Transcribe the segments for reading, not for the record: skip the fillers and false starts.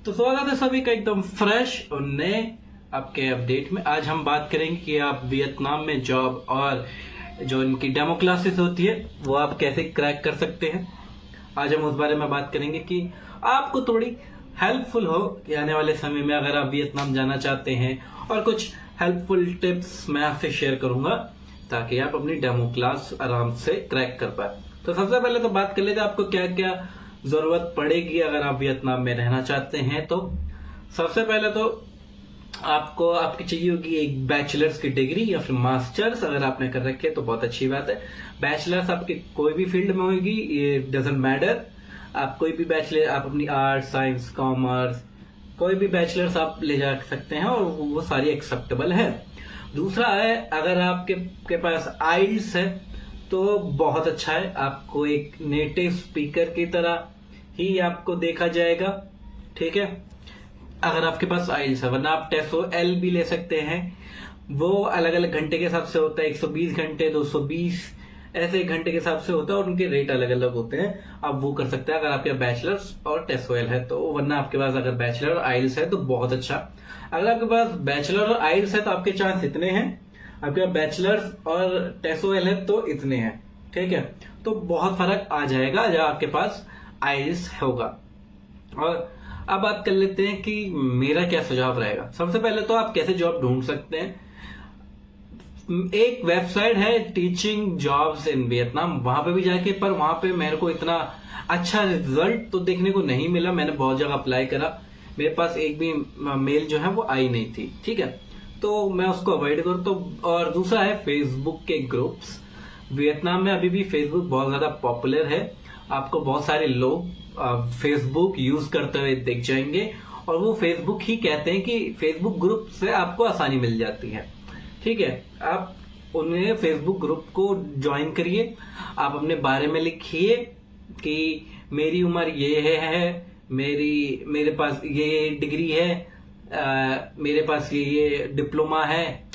तो स्वागत है सभी का एकदम फ्रेश और नए आपके अपडेट में। आज हम बात करेंगे कि आप वियतनाम में जॉब और जो इनकी डेमो क्लासेस होती है वो आप कैसे क्रैक कर सकते हैं। आज हम उस बारे में बात करेंगे कि आपको थोड़ी हेल्पफुल हो कि आने वाले समय में अगर आप वियतनाम जाना चाहते हैं, और कुछ हेल्पफुल टिप्स मैं आपसे शेयर करूंगा ताकि आप अपनी डेमो क्लास आराम से क्रैक कर पाए। तो सबसे पहले तो बात कर लेते हैं आपको क्या क्या जरूरत पड़ेगी अगर आप वियतनाम में रहना चाहते हैं। तो सबसे पहले तो आपको आपकी चाहिए होगी एक बैचलर्स की डिग्री या फिर मास्टर्स। अगर आपने कर रखी है तो बहुत अच्छी बात है। बैचलर्स आपकी कोई भी फील्ड में होगी, ये डजंट मैटर। आप कोई भी बैचलर, आप अपनी आर्ट, साइंस, कॉमर्स, कोई भी बैचलर्स आप ले जा सकते हैं और वो सारी एक्सेप्टेबल है। दूसरा है, अगर आपके पास आइल्स है तो बहुत अच्छा है। आपको एक नेटिव स्पीकर की तरह ही आपको देखा जाएगा, ठीक है, अगर आपके पास आइल्स है। वरना आप TESOL भी ले सकते हैं। वो अलग अलग घंटे के हिसाब से होता है, 120 घंटे, 220 ऐसे घंटे के हिसाब से होता है और उनके रेट अलग अलग होते हैं। आप वो कर सकते हैं अगर आपके बैचलर्स और TESOL है तो। वरना आपके पास अगर बैचलर और आइल्स है तो बहुत अच्छा। अगर आपके पास बैचलर और आइल्स है तो आपके चांस इतने हैं, आपके पास बैचलर्स और TESOL है तो इतने हैं, ठीक है। तो बहुत फर्क आ जाएगा जब आपके पास आइल्स होगा। और अब बात कर लेते हैं कि मेरा क्या सुझाव रहेगा। सबसे पहले तो आप कैसे जॉब ढूंढ सकते हैं। एक वेबसाइट है टीचिंग जॉब्स इन वियतनाम, वहां पे भी जाके, पर वहां पे मेरे को इतना अच्छा रिजल्ट तो देखने को नहीं मिला। मैंने बहुत जगह अप्लाई करा, मेरे पास एक भी मेल जो है वो आई नहीं थी, ठीक है। तो मैं उसको अवॉइड करूँ तो। और दूसरा है फेसबुक के ग्रुप्स। वियतनाम में अभी भी फेसबुक बहुत ज्यादा पॉपुलर है। आपको बहुत सारे लोग फेसबुक यूज करते हुए दिख जाएंगे और वो फेसबुक ही कहते हैं कि फेसबुक ग्रुप से आपको आसानी मिल जाती है, ठीक है। आप उन्हें फेसबुक ग्रुप को ज्वाइन करिए, आप अपने बारे में लिखिए कि मेरी उम्र ये है, मेरे पास ये डिग्री है, मेरे पास ये डिप्लोमा है,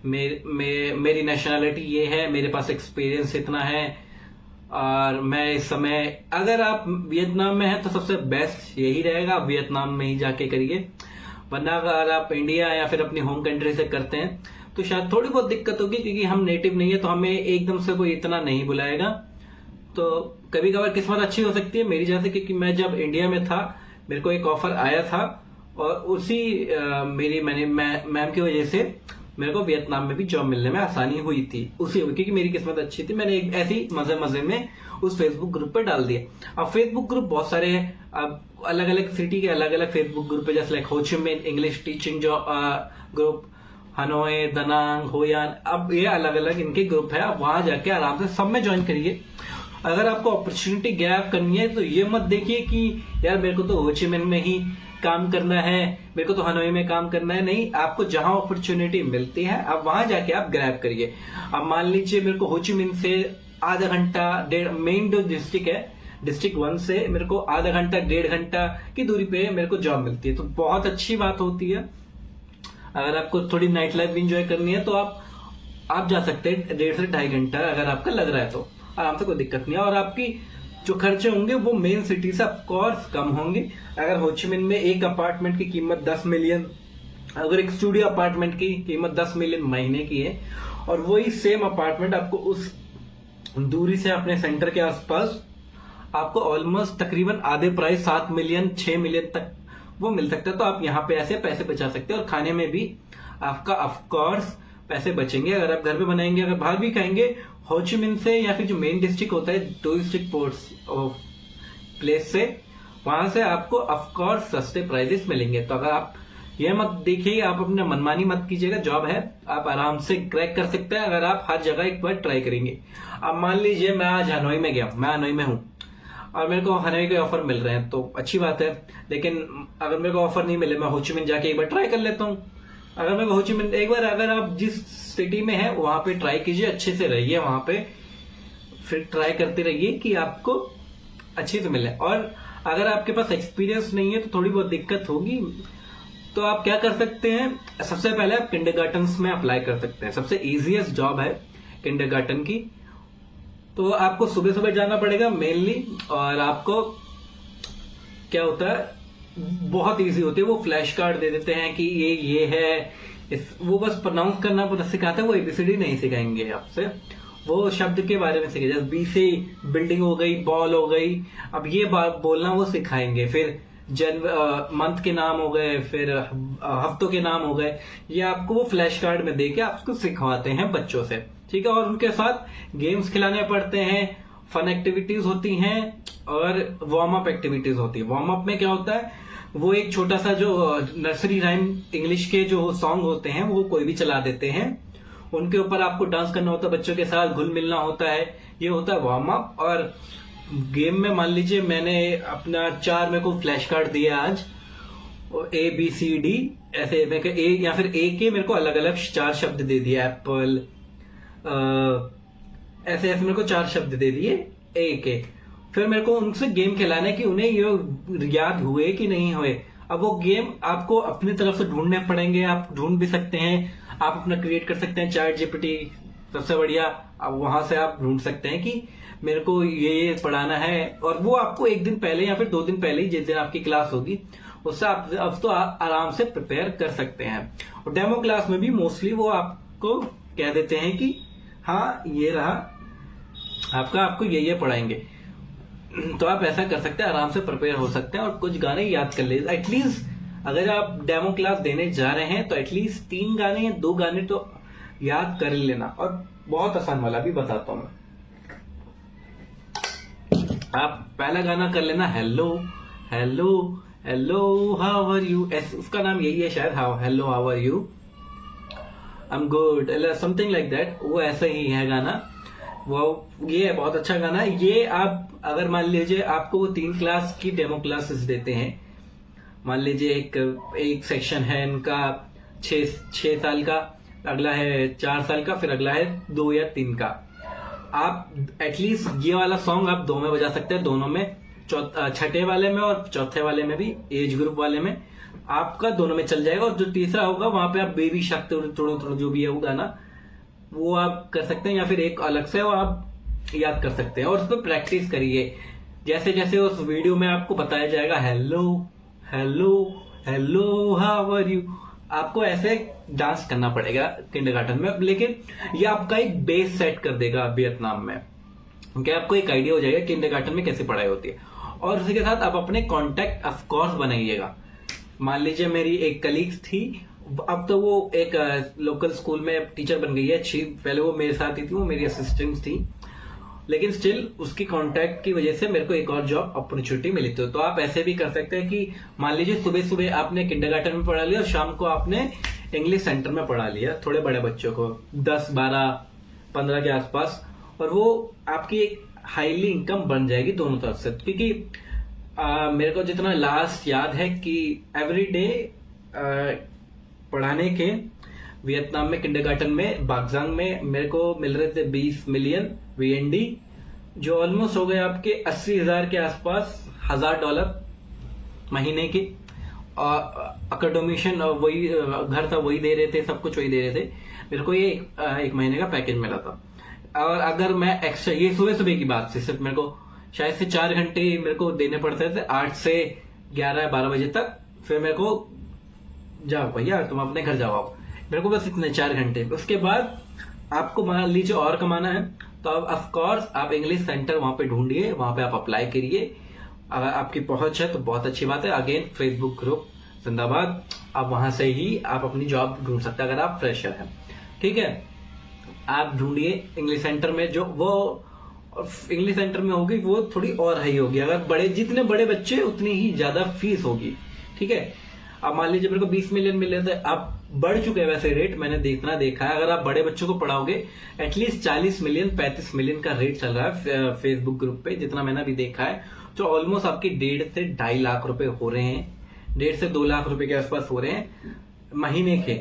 मेरी नेशनैलिटी ये है, मेरे पास एक्सपीरियंस इतना है, और मैं इस समय, अगर आप वियतनाम में हैं तो सबसे बेस्ट यही रहेगा आप वियतनाम में ही जाके करिए। वरना अगर आप इंडिया या फिर अपनी होम कंट्री से करते हैं तो शायद थोड़ी बहुत दिक्कत होगी, क्योंकि हम नेटिव नहीं है तो हमें एकदम से कोई इतना नहीं बुलाएगा। तो कभी कभार किस्मत अच्छी हो सकती है मेरी जैसे, क्योंकि मैं जब इंडिया में था मेरे को एक ऑफर आया था और उसी मेरी मैम की वजह से मेरे को वियतनाम में भी जॉब मिलने में आसानी हुई थी, उसी क्योंकि मेरी किस्मत अच्छी थी। मैंने एक ऐसी मजे में उस फेसबुक ग्रुप पे डाल दिया। अब फेसबुक ग्रुप बहुत सारे हैं, अब अलग अलग सिटी के अलग अलग फेसबुक ग्रुप है, जैसे like Ho Chi Minh English teaching job group, Hanoi, Danang, Hoi An, अब ये अलग अलग इनके ग्रुप है। आप वहां जाके आराम से सब में ज्वाइन करिए। अगर आपको अपॉर्चुनिटी ग्रैब करनी है तो ये मत देखिए कि यार मेरे को तो हो ची मिन्ह में ही काम करना है, मेरे को तो हनोई में काम करना है। नहीं, आपको जहां अपॉर्चुनिटी मिलती है आप वहां जाके आप ग्रैब करिए। अब मान लीजिए मेरे को हो ची मिन्ह से आधा घंटा, डेढ़, मेन जो डिस्ट्रिक्ट है, डिस्ट्रिक्ट 1 से मेरे को आधा घंटा, 1.5 घंटा की दूरी पे मेरे को जॉब मिलती है, तो बहुत अच्छी बात होती है। अगर आपको थोड़ी नाइट लाइफ भी इंजॉय करनी है तो आप जा सकते हैं 1.5 से 2.5 घंटा, अगर आपका लग रहा है तो आराम से, कोई दिक्कत नहीं है। और आपकी जो खर्चे होंगे वो मेन सिटी से ऑफकोर्स कम होंगे। अगर हो ची मिन्ह में एक अपार्टमेंट की कीमत 10 मिलियन, अगर एक स्टूडियो अपार्टमेंट की कीमत 10 मिलियन महीने की है, और वही सेम अपार्टमेंट आपको उस दूरी से अपने सेंटर के आसपास आपको ऑलमोस्ट तकरीबन आधे प्राइस 7 मिलियन 6 मिलियन तक वो मिल सकता है। तो आप यहाँ पे ऐसे पैसे बचा सकते हैं और खाने में भी आपका ऑफकोर्स पैसे बचेंगे अगर आप घर पे बनाएंगे। अगर बाहर भी खाएंगे हो ची मिन्ह से या फिर जो मेन डिस्ट्रिक्ट होता है टूरिस्टिक पोर्ट्स प्लेस से, वहां से आपको ऑफकोर्स सस्ते प्राइजेस मिलेंगे। तो अगर आप ये मत देखिए, आप अपने मनमानी मत कीजिएगा, जॉब है आप आराम से क्रैक कर सकते हैं अगर आप हर जगह एक बार ट्राई करेंगे। अब मान लीजिए मैं आज हनोई में गया, मैं हनोई में हूं और मेरे को हनोई के ऑफर मिल रहे हैं तो अच्छी बात है, लेकिन अगर मेरे को ऑफर नहीं मिले, मैं हो ची मिन्ह जाके एक बार ट्राई कर लेता हूँ। अगर मैं हो ची मिन्ह एक बार, अगर आप जिस सिटी में है वहां पे ट्राई कीजिए, अच्छे से रहिए वहां पे, फिर ट्राई करते रहिए कि आपको अच्छी से मिले। और अगर आपके पास एक्सपीरियंस नहीं है तो थोड़ी बहुत दिक्कत होगी, तो आप क्या कर सकते हैं, सबसे पहले आप किंडरगार्टन में अप्लाई कर सकते हैं। सबसे इजीएस्ट जॉब है किंडरगार्टन की। तो आपको सुबह सुबह जाना पड़ेगा मेनली, और आपको क्या होता है बहुत इजी होती है। वो फ्लैश कार्ड दे देते हैं कि ये है, वो बस प्रोनाउंस करना सिखाते हैं, वो एबीसीडी नहीं सिखाएंगे आपसे, वो शब्द के बारे में सिखाएंगे। जैसे बी से बिल्डिंग हो गई, बॉल हो गई, अब ये बात बोलना वो सिखाएंगे। फिर मंथ के नाम हो गए, फिर हफ्तों के नाम हो गए, ये आपको वो फ्लैश कार्ड में देके आपको सिखवाते हैं बच्चों से, ठीक है। और उनके साथ गेम्स खिलाने पड़ते हैं, फन एक्टिविटीज होती हैं और वार्म अप एक्टिविटीज होती है। वार्म अप में क्या होता है, वो एक छोटा सा जो नर्सरी राइम इंग्लिश के जो सॉन्ग होते हैं वो कोई भी चला देते हैं, उनके ऊपर आपको डांस करना होता है, बच्चों के साथ घुल मिलना होता है, ये होता है वार्म अप। और गेम में मान लीजिए मैंने अपना 4 मेरे को फ्लैश कार्ड दिया आज, ए बी सी डी ऐसे, ए या फिर ए के मेरे को अलग अलग 4 शब्द दे दिए, एप्पल, ऐसे ऐसे मेरे को 4 शब्द दे दिए ए के। फिर मेरे को उनसे गेम खिलाना है कि उन्हें ये याद हुए कि नहीं हुए। अब वो गेम आपको अपनी तरफ से ढूंढने पड़ेंगे, आप ढूंढ भी सकते हैं, आप अपना क्रिएट कर सकते हैं, चैट जीपीटी सबसे बढ़िया, अब वहां से आप ढूंढ सकते हैं कि मेरे को ये पढ़ाना है, और वो आपको 1 दिन पहले या फिर 2 दिन पहले ही, जिस दिन आपकी क्लास होगी उससे आप अब तो आराम से प्रिपेयर कर सकते हैं। और डेमो क्लास में भी मोस्टली वो आपको कह देते हैं कि हाँ ये रहा आपको ये पढ़ाएंगे, तो आप ऐसा कर सकते हैं, आराम से प्रिपेयर हो सकते हैं और कुछ गाने याद कर लीजिए। एटलीस्ट अगर आप डेमो क्लास देने जा रहे हैं तो एटलीस्ट 3 गाने या 2 गाने तो याद कर लेना। और बहुत आसान वाला भी बताता हूं मैं, आप पहला गाना कर लेना, hello hello hello how are you, उसका नाम यही है शायद, hello how are you, I am good, something like that, वो ऐसा ही है गाना। वो ये है बहुत अच्छा गाना। ये आप अगर मान लीजिए आपको वो 3 क्लास की डेमो क्लासेस देते हैं, मान लीजिए एक सेक्शन है इनका 6 साल का, अगला है 4 साल का, फिर अगला है 2 या 3 का। आप एटलीस्ट ये वाला सॉन्ग आप 2 में बजा सकते हैं, दोनों में, छठे वाले में और चौथे वाले में भी, एज ग्रुप वाले में आपका दोनों में चल जाएगा। और जो तीसरा होगा वहां पे आप बेबी शार्क थोड़ा जो भी है वो गाना वो आप कर सकते हैं, या फिर एक अलग से वो आप याद कर सकते हैं और उस पर प्रैक्टिस करिए। जैसे जैसे उस वीडियो में आपको बताया जाएगा hello hello hello how are you, आपको ऐसे डांस करना पड़ेगा किंडरगार्टन में। लेकिन ये आपका एक बेस सेट कर देगा वियतनाम में, क्योंकि आपको एक आइडिया हो जाएगा किंडरगार्टन में कैसे पढ़ाई होती है। और उसी के साथ आप अपने कॉन्टेक्ट ऑफ कोर्स बनाइएगा। मान लीजिए मेरी एक कलीग थी, अब तो वो एक लोकल स्कूल में टीचर बन गई है अच्छी, पहले वो मेरे साथ ही थी, वो मेरी असिस्टेंट थी, लेकिन स्टिल उसकी कांटेक्ट की वजह से मेरे को एक और जॉब अपॉर्चुनिटी मिली थी। तो आप ऐसे भी कर सकते हैं कि मान लीजिए सुबह सुबह आपने किंडरगार्टन में पढ़ा लिया और शाम को आपने इंग्लिश सेंटर में पढ़ा लिया, थोड़े बड़े बच्चों को 10, 12, 15 के आसपास, और वो आपकी एक हाईली इनकम बन जाएगी दोनों तरफ से। क्योंकि मेरे को जितना लास्ट याद है कि एवरी डे पढ़ाने के वियतनाम में किंडरगार्टन में बागजांग में मेरे को मिल रहे थे 20 मिलियन VND, जो ऑलमोस्ट हो गए आपके 80,000 के आसपास, $1,000 महीने की। अकोमोडेशन वही घर था, वही दे रहे थे, सब कुछ वही दे रहे थे। मेरे को ये एक महीने का पैकेज मिला था। और अगर मैं एक्स्ट्रा, ये सुबह सुबह की बात थी, सिर्फ मेरे को शायद से 4 घंटे मेरे को देने पड़ते थे, 8 से 11 12 बजे तक। फिर मेरे को जाओ भैया तुम अपने घर जाओ, आप मेरे को बस इतने 4 घंटे। उसके बाद आपको मान लीजिए और कमाना है तो अब ऑफकोर्स आप इंग्लिश सेंटर वहां पे ढूंढिए, वहां पे आप अप्लाई करिए। अगर आपकी पहुंच है तो बहुत अच्छी बात है। अगेन फेसबुक ग्रुप जिंदाबाद, आप वहां से ही आप अपनी जॉब ढूंढ सकते हैं अगर आप फ्रेशर हैं, ठीक है। आप ढूंढिए इंग्लिश सेंटर में, जो वो इंग्लिश सेंटर में होगी वो थोड़ी और हाई होगी। अगर जितने बड़े बच्चे उतनी ही ज्यादा फीस होगी, ठीक है। अब मान लीजिए मेरे को 20 मिलियन मिले थे, अब बढ़ चुके हैं वैसे रेट, मैंने देखा है। अगर आप बड़े बच्चों को पढ़ाओगे एटलीस्ट 40 मिलियन 35 मिलियन का रेट चल रहा है फेसबुक ग्रुप पे, जितना मैंने अभी देखा है। तो ऑलमोस्ट आपकी 1.5 से 2.5 लाख रुपए हो रहे हैं, 1.5 से 2 लाख रुपए के आसपास हो रहे हैं महीने के,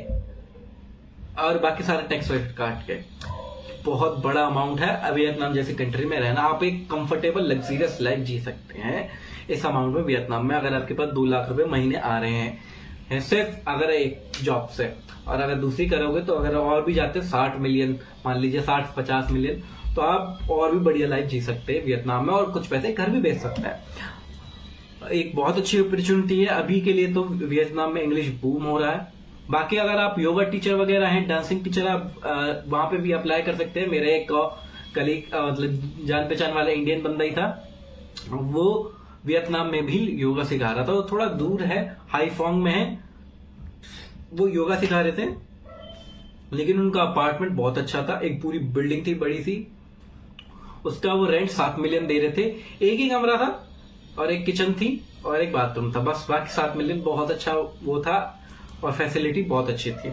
और बाकी सारे टैक्स वैक्स काट के। बहुत बड़ा अमाउंट है। वियतनाम जैसी कंट्री में रहना, आप एक कंफर्टेबल लग्जरियस लाइफ जी सकते हैं इस अमाउंट में वियतनाम में, अगर आपके पास 2 लाख रुपए महीने आ रहे हैं सिर्फ अगर एक जॉब से। और अगर दूसरी करोगे तो अगर और भी जाते 60 मिलियन, मान लीजिए 60-50 मिलियन, तो आप और भी बढ़िया लाइफ जी सकते हैं वियतनाम में, और कुछ पैसे घर भी भेज सकते हैं। एक बहुत अच्छी अपॉर्चुनिटी है अभी के लिए, तो वियतनाम में इंग्लिश बूम हो रहा है। बाकी अगर आप योगा टीचर वगैरह हैं, डांसिंग टीचर, आप वहां पे भी अप्लाई कर सकते हैं। मेरा एक कलीग मतलब जान पहचान वाला इंडियन बंदा ही था, वो वियतनाम में भी योगा सिखा रहा था। वो थोड़ा दूर है, हाईफोंग में है, वो योगा सिखा रहे थे, लेकिन उनका अपार्टमेंट बहुत अच्छा था, एक पूरी बिल्डिंग थी बड़ी सी, उसका वो रेंट 7 मिलियन दे रहे थे। एक ही कमरा था और एक किचन थी और एक बाथरूम था, बस। बाकी 7 मिलियन, बहुत अच्छा वो था और फैसिलिटी बहुत अच्छी थी।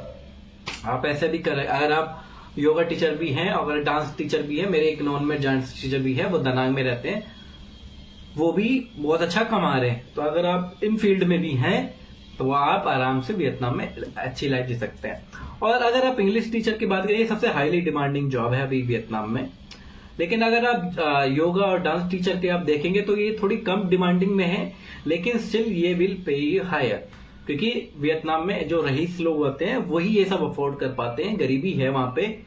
आप ऐसे भी करें, अगर आप योगा टीचर भी हैं और डांस टीचर भी है, मेरे एक नॉन में डांस टीचर भी है, वो दनांग में रहते हैं, वो भी बहुत अच्छा कमा रहे हैं। तो अगर आप इन फील्ड में भी हैं तो आप आराम से वियतनाम में अच्छी लाइफ जी सकते हैं। और अगर आप इंग्लिश टीचर की बात करें, ये सबसे हाईली डिमांडिंग जॉब है अभी वियतनाम में। लेकिन अगर आप योगा और डांस टीचर के आप देखेंगे तो ये थोड़ी कम डिमांडिंग में है, लेकिन स्टिल ये विल पे यू हायर, क्योंकि वियतनाम में जो रईस लोग होते हैं वही ये सब अफोर्ड कर पाते हैं, गरीबी है वहां पे,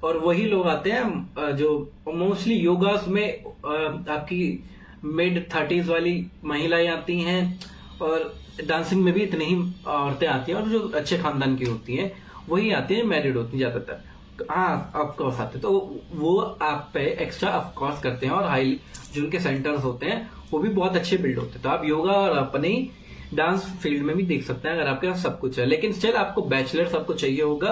और वही लोग आते हैं जो मोस्टली योगा में आपकी मिड 30s वाली महिलाएं आती हैं, और डांसिंग में भी इतनी ही औरतें आती हैं, और जो अच्छे खानदान की होती हैं वही आती हैं, मैरिड होती हैं ज्यादातर। हाँ, ऑफकोर्स आते हैं, तो वो आप पे एक्स्ट्रा ऑफकोर्स करते हैं, और हाई जो उनके सेंटर्स होते हैं वो भी बहुत अच्छे बिल्ड होते हैं। तो आप योगा और अपने ही डांस फील्ड में भी देख सकते हैं अगर आपके पास सब कुछ है। लेकिन स्टिल आपको बैचलर्स आपको चाहिए होगा,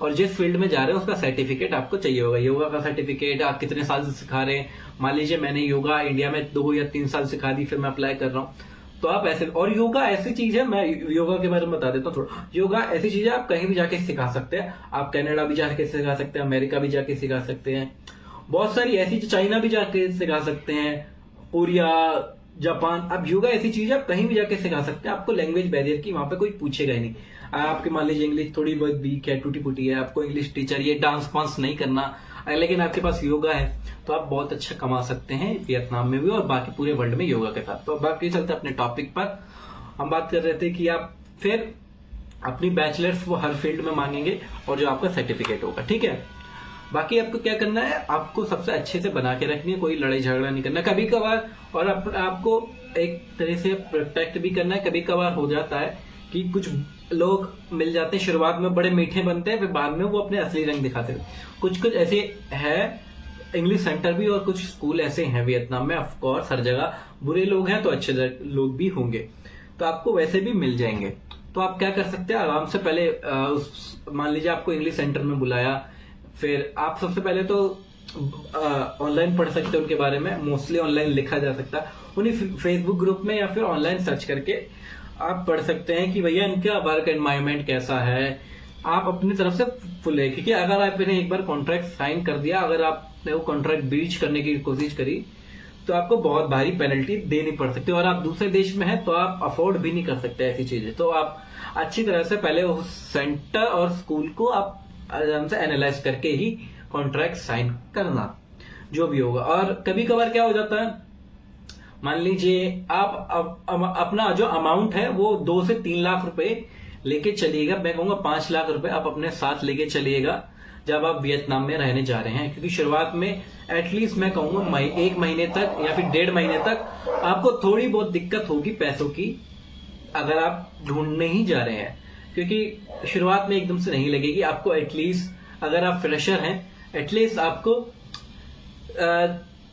और जिस फील्ड में जा रहे हैं उसका सर्टिफिकेट आपको चाहिए होगा। योगा का सर्टिफिकेट, आप कितने साल से सिखा रहे हैं। मान लीजिए मैंने योगा इंडिया में 2 या 3 साल सिखा दी, फिर मैं अप्लाई कर रहा हूँ, तो आप ऐसे। और योगा ऐसी चीज है, मैं योगा के बारे में बता देता हूँ थोड़ा। योगा ऐसी चीज है, आप कहीं भी जाके सिखा सकते हैं। आप कनाडा भी जाके सिखा सकते हैं, अमेरिका भी जाके सिखा सकते हैं, बहुत सारी ऐसी, चाइना भी जाके सिखा सकते हैं, कोरिया, जापान। अब योगा ऐसी चीज है, आप कहीं भी जाके सिखा सकते हैं। आपको लैंग्वेज बैरियर की वहां पे कोई पूछेगा ही नहीं। आपके मान लीजिए इंग्लिश थोड़ी बहुत वीक है, टूटी फूटी है, आपको इंग्लिश टीचर ये डांस वांस नहीं करना, लेकिन आपके पास योगा है, तो आप बहुत अच्छा कमा सकते हैं वियतनाम में भी और बाकी पूरे वर्ल्ड में योगा के साथ। तो बाकी चलते अपने टॉपिक पर। हम बात कर रहे थे कि आप फिर अपनी बैचलर्स वो हर फील्ड में मांगेंगे, और जो आपका सर्टिफिकेट होगा, ठीक है। बाकी आपको क्या करना है, आपको सबसे अच्छे से बना के रखनी है, कोई लड़ाई झगड़ा नहीं करना कभी कभार, और आपको एक तरह से प्रोटेक्ट भी करना है। कभी कभार हो जाता है कि कुछ लोग मिल जाते हैं, शुरुआत में बड़े मीठे बनते हैं, फिर बाद में वो अपने असली रंग दिखाते हैं। कुछ ऐसे है इंग्लिश सेंटर भी, और कुछ स्कूल ऐसे हैं वियतनाम में। ऑफ कोर्स हर जगह बुरे लोग हैं तो अच्छे लोग भी होंगे, तो आपको वैसे भी मिल जाएंगे। तो आप क्या कर सकते हैं, आराम से पहले मान लीजिए आपको इंग्लिश सेंटर में बुलाया, फिर आप सबसे पहले तो ऑनलाइन पढ़ सकते हैं उनके बारे में। मोस्टली ऑनलाइन लिखा जा सकता है, उन्हीं फेसबुक ग्रुप में या फिर ऑनलाइन सर्च करके आप पढ़ सकते हैं कि भैया इनका वर्क एनवायरमेंट कैसा है। आप अपनी तरफ से फुल है, क्योंकि अगर आपने एक बार कॉन्ट्रैक्ट साइन कर दिया, अगर आपने वो कॉन्ट्रैक्ट ब्रीच करने की कोशिश करी, तो आपको बहुत भारी पेनल्टी देनी पड़ सकती है, और आप दूसरे देश में हैं तो आप अफोर्ड भी नहीं कर सकते ऐसी चीजें। तो आप अच्छी तरह से पहले उस सेंटर और स्कूल को आप आराम से एनालाइज करके ही कॉन्ट्रैक्ट साइन करना, जो भी होगा। और कभी कभार क्या हो जाता है, मान लीजिए आप अपना जो अमाउंट है वो 2 से 3 लाख रुपए लेके चलिएगा। मैं कहूंगा 5 लाख रुपए आप अपने साथ लेके चलिएगा जब आप वियतनाम में रहने जा रहे हैं, क्योंकि शुरुआत में एटलीस्ट मैं कहूंगा 1 महीने तक या फिर 1.5 महीने तक आपको थोड़ी बहुत दिक्कत होगी पैसों की, अगर आप ढूंढने ही जा रहे हैं, क्योंकि शुरुआत में एकदम से नहीं लगेगी आपको। एटलीस्ट अगर आप फ्रेशर हैं, एटलीस्ट आपको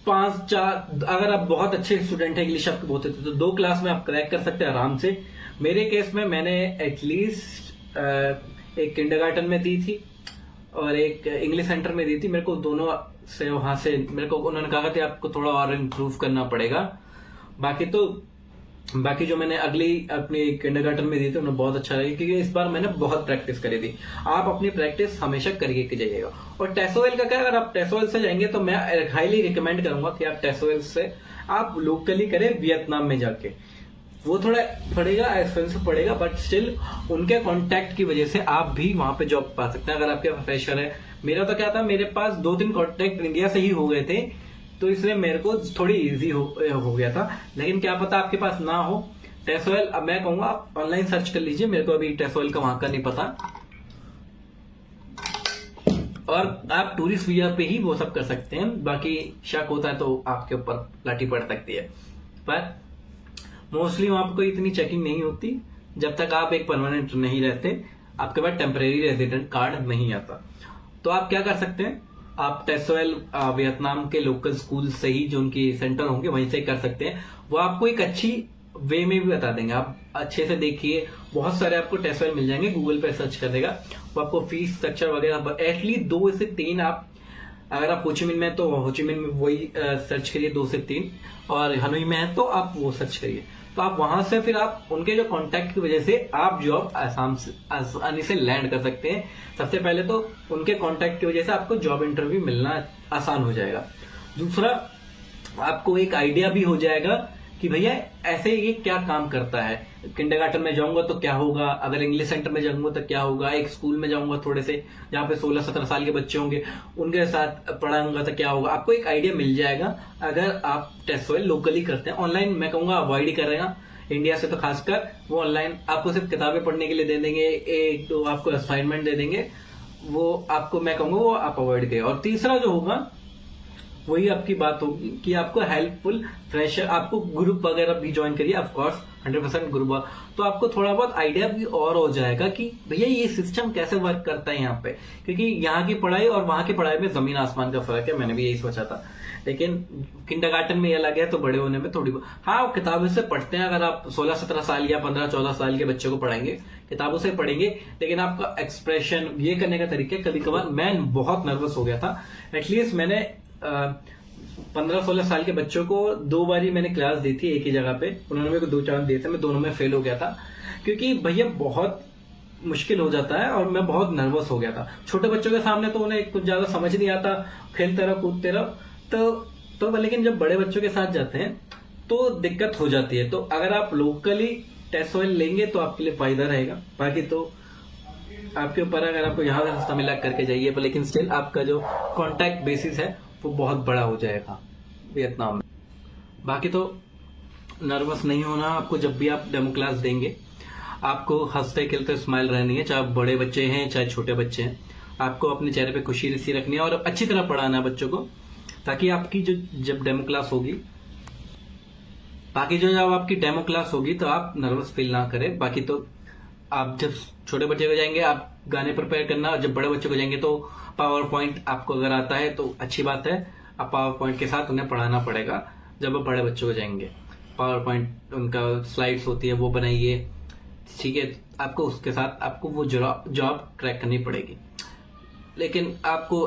5-4, अगर आप बहुत अच्छे स्टूडेंट हैं, इंग्लिश आपके बहुत अच्छे, तो 2 क्लास में आप क्रैक कर सकते हैं आराम से। मेरे केस में मैंने एटलीस्ट एक किंडरगार्टन में दी थी और एक इंग्लिश सेंटर में दी थी। मेरे को दोनों से वहां से मेरे को उन्होंने कहा था आपको थोड़ा और इम्प्रूव करना पड़ेगा। बाकी जो मैंने अगली अपनी किंडरगार्टन में दी थी उन्हें बहुत अच्छा लगा, क्योंकि इस बार मैंने बहुत प्रैक्टिस करी थी। आप अपनी प्रैक्टिस हमेशा करके जाइएगा। और टेसोवेल का क्या, अगर आप टेसोवेल से जाएंगे तो मैं हाईली रिकमेंड करूंगा कि आप टेसोवेल से आप लोकली करें वियतनाम में जाके। वो थोड़ा पड़ेगा, एक्सपेंसिव पड़ेगा, बट स्टिल उनके कॉन्टैक्ट की वजह से आप भी वहां पे जॉब पा सकते हैं अगर आपके फ्रेशर है। मेरा तो क्या था, मेरे पास 2-3 कॉन्टैक्ट इंडिया से ही हो गए थे, तो इसलिए मेरे को थोड़ी इजी हो गया था। लेकिन क्या पता आपके पास ना हो टेसोवेल। अब मैं कहूंगा आप ऑनलाइन सर्च कर लीजिए, मेरे को अभी टेसोवेल का वहां का नहीं पता, और आप टूरिस्ट वीजा पे ही वो सब कर सकते हैं। बाकी शक होता है तो आपके ऊपर लाठी पड़ सकती है। पर मोस्टली वहां पर कोई इतनी चेकिंग नहीं होती जब तक आप एक परमानेंट नहीं रहते, आपके पास टेम्परेरी रेजिडेंट कार्ड नहीं आता। तो आप क्या कर सकते हैं, आप टेसोएल वियतनाम के लोकल स्कूल से ही जो उनके सेंटर होंगे वहीं से कर सकते हैं। वो आपको एक अच्छी वे में भी बता देंगे, आप अच्छे से देखिए, बहुत सारे आपको टेसोएल मिल जाएंगे, गूगल पे सर्च कर देगा, वो आपको फीस स्ट्रक्चर वगैरह एटलीस्ट 2 से 3 आप, अगर आप होचिमिन में तो होचिमिन में वही सर्च करिए 2 से 3, और हनोई में है तो आप वो सर्च करिए। तो आप वहां से फिर आप उनके जो कांटेक्ट की वजह से आप जॉब आसानी से लैंड कर सकते हैं। सबसे पहले तो उनके कांटेक्ट की वजह से आपको जॉब इंटरव्यू मिलना आसान हो जाएगा। दूसरा, आपको एक आइडिया भी हो जाएगा कि भैया ऐसे ये क्या काम करता है, किंडरगार्टन में जाऊंगा तो क्या होगा, अगर इंग्लिश सेंटर में जाऊंगा तो क्या होगा, एक स्कूल में जाऊंगा थोड़े से जहाँ पे 16-17 साल के बच्चे होंगे उनके साथ पढ़ाऊंगा तो क्या होगा, आपको एक आइडिया मिल जाएगा अगर आप टेसोएल लोकली करते हैं। ऑनलाइन मैं कहूंगा अवॉइड ही करेगा, इंडिया से तो खासकर। वो ऑनलाइन आपको सिर्फ किताबें पढ़ने के लिए दे देंगे, एक तो आपको असाइनमेंट दे देंगे, वो आपको मैं कहूंगा वो आप अवॉइड करें। और तीसरा जो होगा वही आपकी बात होगी कि आपको हेल्पफुल फ्रेशर, आपको ग्रुप वगैरह भी ज्वाइन करिए, ऑफ कोर्स 100% ग्रुप, तो आपको थोड़ा बहुत आइडिया भी और हो जाएगा कि भैया ये सिस्टम कैसे वर्क करता है यहाँ पे, क्योंकि यहाँ की पढ़ाई और वहां की पढ़ाई में जमीन आसमान का फर्क है। मैंने भी यही सोचा था, लेकिन किंडरगार्टन में ये अलग है, तो बड़े होने में थोड़ी हाँ किताबों से पढ़ते हैं। अगर आप 16-17 साल या 15-14 साल के बच्चे को पढ़ाएंगे किताबों से पढ़ेंगे, लेकिन आपका एक्सप्रेशन ये करने का तरीका, कभी कभार मैं बहुत नर्वस हो गया था। एटलीस्ट मैंने 15-16 साल के बच्चों को 2 बार ही मैंने क्लास दी थी एक ही जगह पे, उन्होंने मेरे को 2 चांस दिए थे, मैं दोनों में फेल हो गया था, क्योंकि भैया बहुत मुश्किल हो जाता है और मैं बहुत नर्वस हो गया था। छोटे बच्चों के सामने तो उन्हें कुछ ज्यादा समझ नहीं आता, खेलते रहो कूदते रहो, तो लेकिन जब बड़े बच्चों के साथ जाते हैं तो दिक्कत हो जाती है। तो अगर आप लोकली टेसोएल लेंगे तो आपके लिए फायदा रहेगा, बाकी तो आपके ऊपर, अगर आपको यहाँ से रास्ता मिला करके जाइए, लेकिन स्टिल आपका जो कॉन्टैक्ट बेसिस है वो बहुत बड़ा हो जाएगा वियतनाम में। बाकी तो नर्वस नहीं होना, आपको जब भी आप डेमो क्लास देंगे आपको हंसते खेलते स्माइल रहनी है, चाहे बड़े बच्चे हैं चाहे छोटे बच्चे हैं, आपको अपने चेहरे पे खुशी सी रखनी है और अच्छी तरह पढ़ाना है बच्चों को, ताकि आपकी जब डेमो क्लास होगी, जब आपकी डेमो क्लास होगी तो आप नर्वस फील ना करें। बाकी तो आप जब छोटे बच्चे को जाएंगे आप गाने प्रिपेयर करना, और जब बड़े बच्चे को जाएंगे तो पावर पॉइंट आपको अगर आता है तो अच्छी बात है, आप पावर पॉइंट के साथ उन्हें पढ़ाना पड़ेगा। जब आप बड़े बच्चों को जाएंगे पावर पॉइंट उनका स्लाइड्स होती है वो बनाइए, ठीक है, आपको उसके साथ आपको वो जॉब क्रैक करनी पड़ेगी। लेकिन आपको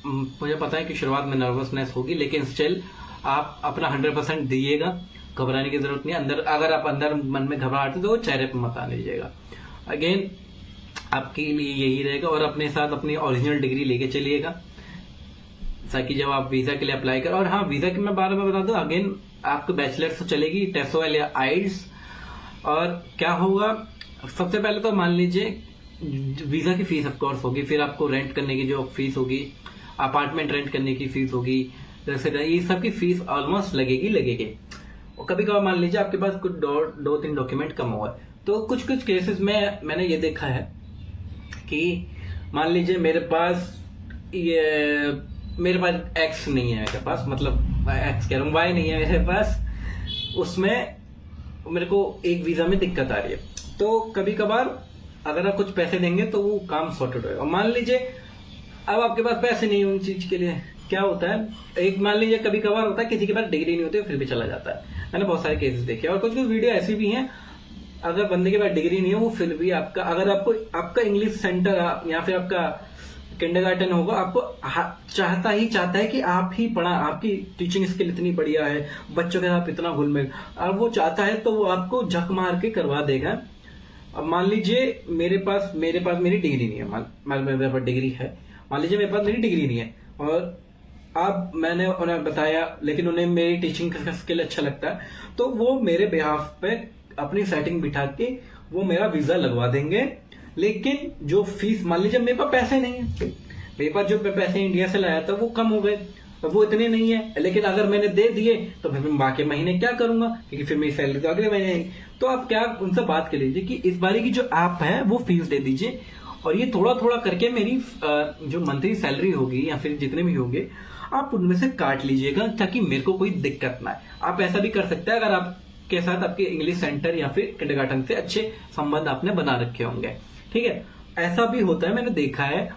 मुझे पता है कि शुरुआत में नर्वसनेस होगी, लेकिन स्टिल आप अपना 100% दीजिएगा, घबराने की जरूरत नहीं है। अगर आप अंदर मन में घबराहट तो वो चेहरे पर मत आने दीजिएगा। अगेन आपके लिए यही रहेगा, और अपने साथ अपनी ओरिजिनल डिग्री लेके चलिएगा, ताकि जब आप वीजा के लिए अप्लाई करें। और हाँ, वीजा की मैं बार बार बता दूं, अगेन आपको बैचलर्स तो चलेगी, टेसोएल या आइल्स। और क्या होगा, सबसे पहले तो मान लीजिए वीजा की फीस ऑफकोर्स होगी, फिर आपको रेंट करने की जो फीस होगी, अपार्टमेंट रेंट करने की फीस होगी, ये सब की फीस ऑलमोस्ट लगेगी। और कभी कभार मान लीजिए आपके पास कुछ 2-3 डॉक्यूमेंट कम हुआ है, तो कुछ केसेस में मैंने ये देखा है कि मान लीजिए मेरे पास एक्स नहीं है, मेरे पास मतलब एक्स कह रहा हूँ, वाई नहीं है मेरे पास, उसमें मेरे को एक वीजा में दिक्कत आ रही है, तो कभी कभार अगर आप कुछ पैसे देंगे तो वो काम सॉर्टेड होगा। और मान लीजिए अब आपके पास पैसे नहीं है उन चीज के लिए, क्या होता है, एक मान लीजिए कभी कभार होता है किसी के पास डिग्री नहीं होती फिर भी चला जाता है, मैंने बहुत सारे केसेस देखे। और कुछ वीडियो ऐसी भी हैं, अगर बंदे के पास डिग्री नहीं है वो फिर भी आपका, अगर आपका इंग्लिश सेंटर या फिर आपका किंडरगार्टन होगा, आपको चाहता है कि आप ही पढ़ा, आपकी टीचिंग स्किल इतनी बढ़िया है, बच्चों के साथ इतना घुल मिल, और वो चाहता है तो वो आपको झक मार के करवा देगा। अब मान लीजिए मेरे पास मेरी डिग्री नहीं है, मेरे पास डिग्री है, मान लीजिए मेरे पास मेरी डिग्री नहीं है, और अब मैंने उन्हें बताया, लेकिन उन्हें मेरी टीचिंग का स्किल अच्छा लगता है, तो वो मेरे बिहाफ पे अपनी सेटिंग बिठा के वो मेरा वीजा लगवा देंगे। लेकिन जो फीस, मान लीजिए मेरे पास पैसे नहीं है, मेरे पास जो पैसे इंडिया से लाया था वो कम हो गए, वो इतने नहीं है, लेकिन अगर मैंने दे दिए तो फिर मैं बाकी महीने क्या करूंगा, क्योंकि फिर मेरी सैलरी तो अगले महीने आएगी। तो आप क्या उनसे बात कर लीजिए कि इस बारी की जो आप है वो फीस दे दीजिए, और ये थोड़ा थोड़ा करके मेरी जो मंथली सैलरी होगी या फिर जितने भी होंगे आप उनमें से काट लीजिएगा, ताकि मेरे को कोई दिक्कत ना आए। आप ऐसा भी कर सकते हैं, अगर आप के साथ आपके इंग्लिश सेंटर या फिर किंडरगार्टन से अच्छे संबंध आपने बना रखे होंगे। ठीक है, ऐसा भी होता है, मैंने देखा है,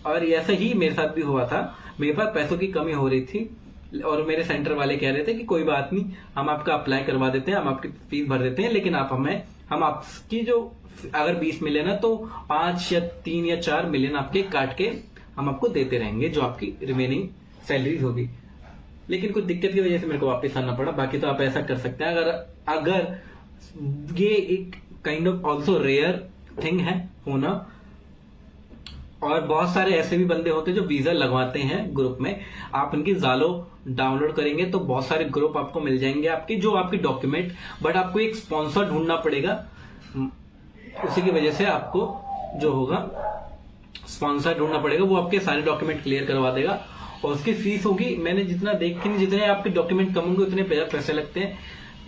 और ऐसा ही मेरे साथ भी हुआ था। मेरे पास पैसों की कमी हो रही थी और मेरे सेंटर वाले कह रहे थे कि कोई बात नहीं, हम आपका अप्लाई करवा देते हैं, हम आपकी फीस भर देते हैं, लेकिन हम आपकी जो अगर 20 मिलियन है तो 5 या 3 या 4 मिलियन आपके काट के हम आपको देते रहेंगे, जो आपकी रिमेनिंग सैलरीज होगी। लेकिन कुछ दिक्कत की वजह से मेरे को वापस आना पड़ा। बाकी तो आप ऐसा कर सकते हैं, अगर ये एक kind of also rare thing है होना। और बहुत सारे ऐसे भी बंदे होते हैं जो वीजा लगवाते हैं ग्रुप में। आप उनकी जालो डाउनलोड करेंगे तो बहुत सारे ग्रुप आपको मिल जाएंगे आपके, जो आपके डॉक्यूमेंट, बट आपको एक स्पॉन्सर ढूंढना पड़ेगा। उसी की वजह से आपको जो होगा स्पॉन्सर ढूंढना पड़ेगा, वो आपके सारे डॉक्यूमेंट क्लियर करवा देगा। और उसकी फीस होगी, मैंने जितना देखी, जितने आपके डॉक्यूमेंट कम होंगे उतने पैसे लगते हैं।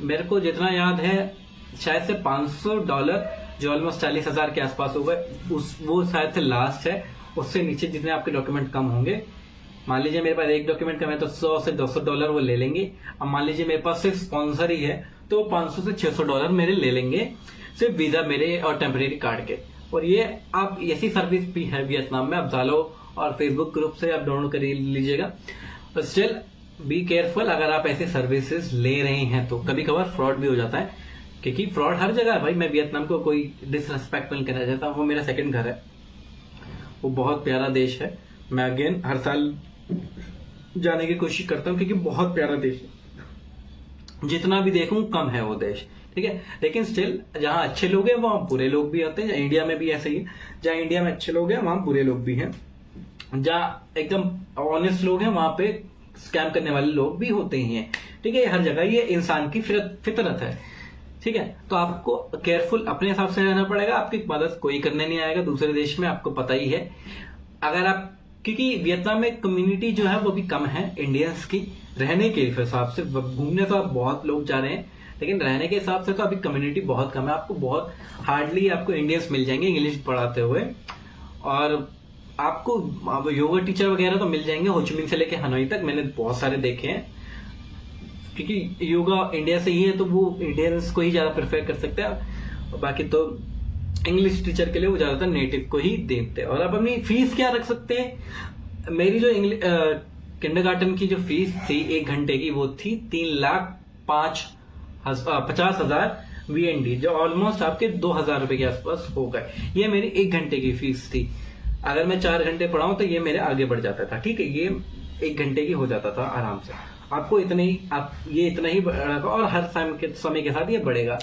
मेरे को जितना याद है शायद से $500, जो ऑलमोस्ट 40,000 के आसपास होगा, वो शायद से लास्ट है। उससे नीचे जितने आपके डॉक्यूमेंट कम होंगे, मान लीजिए मेरे पास एक डॉक्यूमेंट कम है तो $100 से $200 वो ले लेंगे। अब मान लीजिए मेरे पास सिर्फ स्पॉन्सर ही है तो $500 से $600 मेरे ले लेंगे, सिर्फ वीजा मेरे और टेम्परेरी कार्ड के। और ये आप ऐसी सर्विस भी है वियतनाम में, आप जालो और फेसबुक ग्रुप से आप डाउनलोड कर लीजिएगा। स्टिल बी केयरफुल, अगर आप ऐसे सर्विसेज ले रहे हैं तो कभी कभार फ्रॉड भी हो जाता है, क्योंकि फ्रॉड हर जगह है भाई। मैं वियतनाम को कोई डिसरेस्पेक्ट नहीं करना चाहता, वो मेरा सेकंड घर है, वो बहुत प्यारा देश है। मैं अगेन हर साल जाने की कोशिश करता हूँ क्योंकि बहुत प्यारा देश है, जितना भी देखूं कम है वो देश। ठीक है, लेकिन स्टिल जहां अच्छे लोग हैं वहां बुरे लोग भी होते हैं। इंडिया में भी ऐसे ही है, जहां इंडिया में अच्छे लोग हैं वहां बुरे लोग भी हैं, जहां एकदम ऑनेस्ट लोग हैं वहां पे स्कैम करने वाले लोग भी होते ही हैं। ठीक है, हर जगह ये इंसान की फितरत है। ठीक है, तो आपको केयरफुल अपने हिसाब से रहना पड़ेगा। आपकी मदद कोई करने नहीं आएगा दूसरे देश में, आपको पता ही है। अगर आप, क्योंकि वियतनाम में कम्युनिटी जो है वो भी कम है इंडियंस की, रहने के हिसाब से। घूमने तो आप बहुत लोग जा रहे हैं, लेकिन रहने के हिसाब से तो अभी कम्युनिटी बहुत कम है। आपको बहुत हार्डली आपको इंडियंस मिल जाएंगे इंग्लिश पढ़ाते हुए, और आपको योगा टीचर वगैरह तो मिल जाएंगे होचिमिन से लेके हनोई तक, मैंने बहुत सारे देखे हैं। क्योंकि योगा इंडिया से ही है तो वो इंडियंस को ही ज्यादा प्रेफर कर सकते हैं, बाकी तो इंग्लिश टीचर के लिए वो ज्यादातर नेटिव को ही देते हैं। और आप अपनी फीस क्या रख सकते हैं। मेरी जो किंडरगार्टन की जो फीस थी 1 घंटे की, वो थी 3,50,000 VND, जो ऑलमोस्ट आपके 2,000 रुपए के आसपास हो गए। ये मेरी 1 घंटे की फीस थी। अगर मैं 4 घंटे पढ़ाऊं तो ये मेरे आगे बढ़ जाता था। ठीक है, ये 1 घंटे की हो जाता था आराम से। आपको इतना ही बढ़ेगा, और हर समय के साथ ये बढ़ेगा।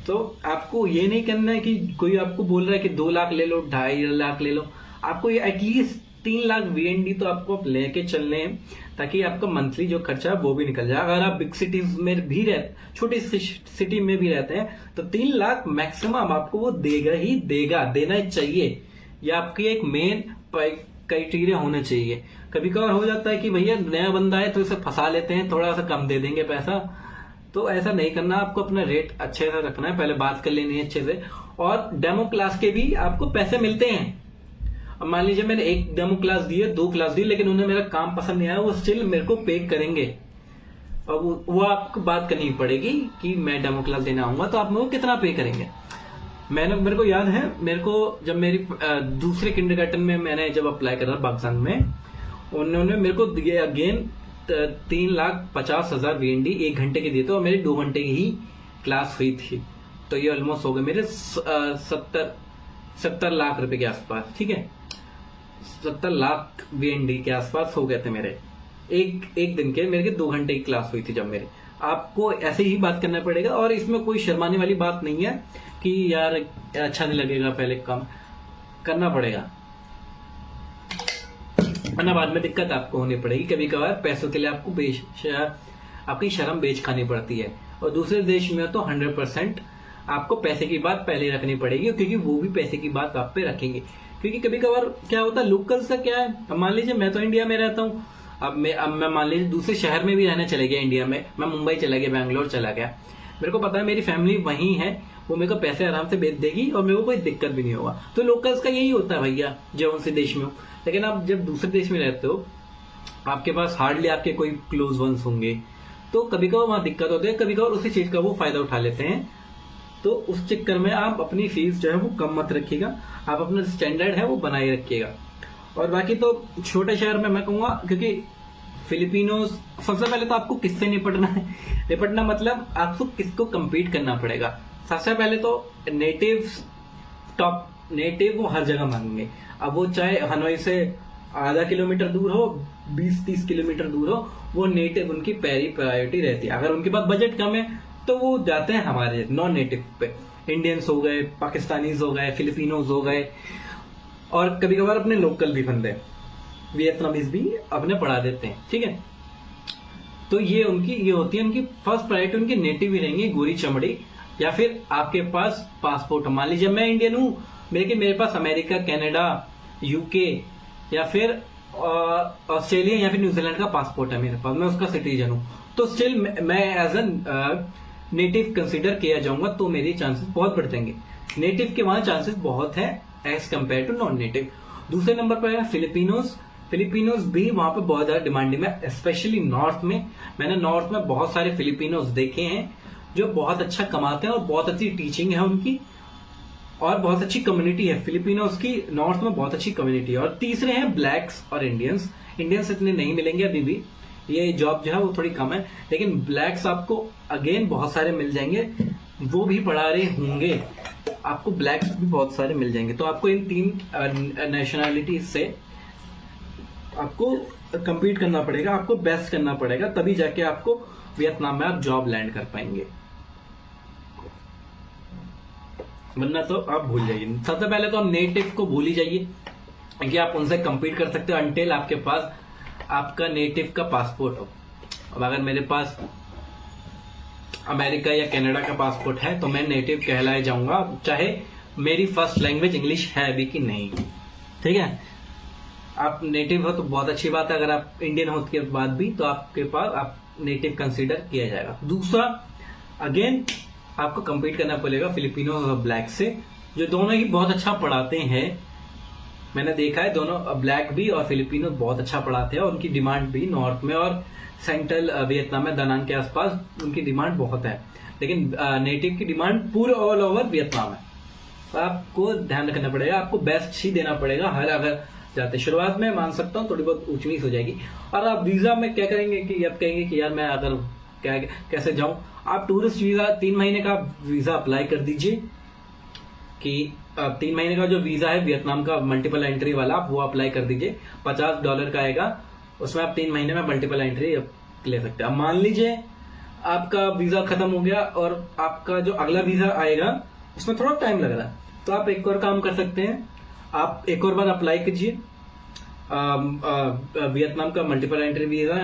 तो आपको ये नहीं करना है कि कोई आपको बोल रहा है कि 2 लाख ले लो, 2.5 लाख ले लो। आपको ये एटलीस्ट 3 लाख VND तो आपको लेके चलने हैं, ताकि आपका मंथली जो खर्चा है वो भी निकल जाए। अगर आप बिग सिटीज में भी छोटी सिटी में भी रहते हैं तो 3 लाख मैक्सिमम आपको वो देगा ही देगा, देना ही चाहिए। ये आपकी एक मेन क्राइटेरिया होना चाहिए। कभी कभार हो जाता है कि भैया नया बंदा है तो इसे फंसा लेते हैं, थोड़ा सा कम दे देंगे पैसा, तो ऐसा नहीं करना। आपको अपना रेट अच्छे से रखना है, पहले बात कर लेनी है अच्छे से। और डेमो क्लास के भी आपको पैसे मिलते हैं। अब मान लीजिए मैंने 1 डेमो क्लास दी है, 2 क्लास दी, लेकिन उन्हें मेरा काम पसंद नहीं आया, वो स्टिल मेरे को पे करेंगे। और वो आपको बात करनी पड़ेगी कि मैं डेमो क्लास देने आऊंगा तो आप मेरे को कितना पे करेंगे। मेरे को याद है, मेरे को जब मेरी दूसरे किंडरगार्टन में मैंने जब अप्लाई करा बागजान में, उन्होंने मेरे को दिए अगेन 3,50,000 VND 1 घंटे के दिए थे, और मेरी 2 घंटे की ही क्लास हुई थी। तो ये ऑलमोस्ट हो गए मेरे 70 लाख रुपए के आसपास। ठीक है, 70 लाख VND के आसपास हो गए थे मेरे एक दिन के। मेरे 2 घंटे की क्लास हुई थी जब मेरी। आपको ऐसे ही बात करना पड़ेगा, और इसमें कोई शर्माने वाली बात नहीं है कि यार अच्छा नहीं लगेगा, पहले काम करना पड़ेगा, वरना बाद में दिक्कत आपको होनी पड़ेगी। कभी कभार पैसों के लिए आपको आपकी शर्म बेच खानी पड़ती है। और दूसरे देश में तो 100% आपको पैसे की बात पहले रखनी पड़ेगी, क्योंकि वो भी पैसे की बात आप पे रखेंगे। क्योंकि कभी कभार क्या होता है, लोकल्स का क्या है, अब मान लीजिए मैं तो इंडिया में रहता हूँ, अब मैं मान लीजिए दूसरे शहर में भी रहने चले गया इंडिया में, मैं मुंबई चला गया, बैंगलोर चला गया, मेरे को पता है मेरी फैमिली वहीं है, वो मेरे को पैसे आराम से भेज देगी और मेरे को कोई दिक्कत भी नहीं होगा। तो लोकल्स का यही होता है भैया, जब उनसे देश में हो। लेकिन आप जब दूसरे देश में रहते हो, आपके पास हार्डली आपके कोई क्लोज वंस होंगे, तो कभी कभार वहां दिक्कत होती है, कभी कभार उसी चीज का वो फायदा उठा लेते हैं। तो उस चक्कर में आप अपनी फीस जो है वो कम मत रखिएगा, आप अपना स्टैंडर्ड है वो बनाए रखिएगा। और बाकी तो छोटे शहर में मैं कहूंगा, क्योंकि फिलिपिनोज, सबसे पहले तो आपको किससे निपटना है, निपटना मतलब आपको किसको कम्पीट करना पड़ेगा। सबसे पहले तो नेटिव, टॉप नेटिव वो हर जगह मांगेंगे। अब वो चाहे हनोई से आधा किलोमीटर दूर हो, 20-30 किलोमीटर दूर हो, वो नेटिव उनकी पहली प्रायोरिटी रहती है। अगर उनके पास बजट कम है तो वो जाते हैं हमारे नॉन नेटिव पे, इंडियंस हो गए, पाकिस्तानीज हो गए, फिलिपिनोज हो गए, और कभी कभार अपने लोकल भी बंदे वियतनामीज भी अपने पढ़ा देते हैं। ठीक है, तो ये होती है उनकी फर्स्ट प्रायोरिटी, उनकी नेटिव ही रहेंगे, गोरी चमड़ी, या फिर आपके पास पासपोर्ट। मान लीजिए मैं इंडियन हूं, मेरे पास अमेरिका, कनाडा, यूके या फिर ऑस्ट्रेलिया या फिर न्यूजीलैंड का पासपोर्ट है मेरे पास, मैं उसका सिटीजन हूं, तो स्टिल मैं एज एन नेटिव कंसीडर किया जाऊंगा, तो मेरे चांसेस बहुत बढ़ जाएंगे। नेटिव के वहां चांसेस बहुत है as compared to non native. दूसरे नंबर पर है फिलिपिनोज। फिलिपिनोज भी वहां पे बहुत ज्यादा डिमांडिंग है, स्पेशली नॉर्थ में। मैंने नॉर्थ में बहुत सारे फिलिपिनोज देखे हैं जो बहुत अच्छा कमाते हैं और बहुत अच्छी टीचिंग है उनकी, और बहुत अच्छी कम्युनिटी है फिलिपिनोज की। नॉर्थ में बहुत अच्छी कम्युनिटी है। और तीसरे हैं ब्लैक्स और इंडियंस। इंडियंस इतने नहीं मिलेंगे अभी भी, ये जॉब जो है वो थोड़ी कम है, लेकिन ब्लैक्स आपको अगेन बहुत सारे मिल जाएंगे, वो भी पढ़ा रहे होंगे, आपको ब्लैक्स भी बहुत सारे मिल जाएंगे। तो आपको इन 3 नेशनैलिटी से आपको compete करना पड़ेगा, आपको बेस्ट करना पड़ेगा, तभी जाके आपको वियतनाम में आप जॉब लैंड कर पाएंगे, वरना तो आप भूल जाइए। सबसे पहले तो आप नेटिव को भूल ही जाइए कि आप उनसे compete कर सकते हो अनटिल आपके पास आपका नेटिव का पासपोर्ट हो। अब अगर मेरे पास अमेरिका या कनाडा का पासपोर्ट है तो मैं नेटिव कहलाए जाऊंगा, चाहे मेरी फर्स्ट लैंग्वेज इंग्लिश है भी कि नहीं। ठीक है, आप नेटिव हो तो बहुत अच्छी बात है, अगर आप इंडियन हो के बाद भी तो आपके पास आप नेटिव कंसीडर किया जाएगा। दूसरा, अगेन आपको compete करना पड़ेगा फिलिपिनो और ब्लैक से, जो दोनों ही बहुत अच्छा पढ़ाते हैं। मैंने देखा है दोनों, ब्लैक भी और फिलिपिनो बहुत अच्छा पढ़ाते हैं, और उनकी डिमांड भी नॉर्थ में और सेंट्रल वियतनाम में, दानांग के आसपास उनकी डिमांड बहुत है, लेकिन नेटिव की डिमांड पूरे ऑल ओवर वियतनाम है। तो आपको ध्यान रखना पड़ेगा, आपको बेस्ट ही देना पड़ेगा हर, अगर जाते शुरुआत में मान सकता हूँ थोड़ी बहुत ऊंच नीच हो जाएगी। और आप वीजा में क्या करेंगे कि आप कहेंगे कि यार मैं अगर कैसे जाऊं, आप टूरिस्ट वीजा 3 महीने का वीजा अप्लाई कर दीजिए, कि 3 महीने का जो वीजा है वियतनाम का मल्टीपल एंट्री वाला, आप वो अप्लाई कर दीजिए। $50 का आएगा, उसमें आप 3 महीने में मल्टीपल एंट्री ले सकते हैं। अब मान लीजिए आपका वीजा खत्म हो गया और आपका जो अगला वीजा आएगा उसमें थोड़ा टाइम लग रहा है, तो आप एक और काम कर सकते हैं, आप एक और बार अप्लाई कीजिए वियतनाम का मल्टीपल एंट्री वीजा,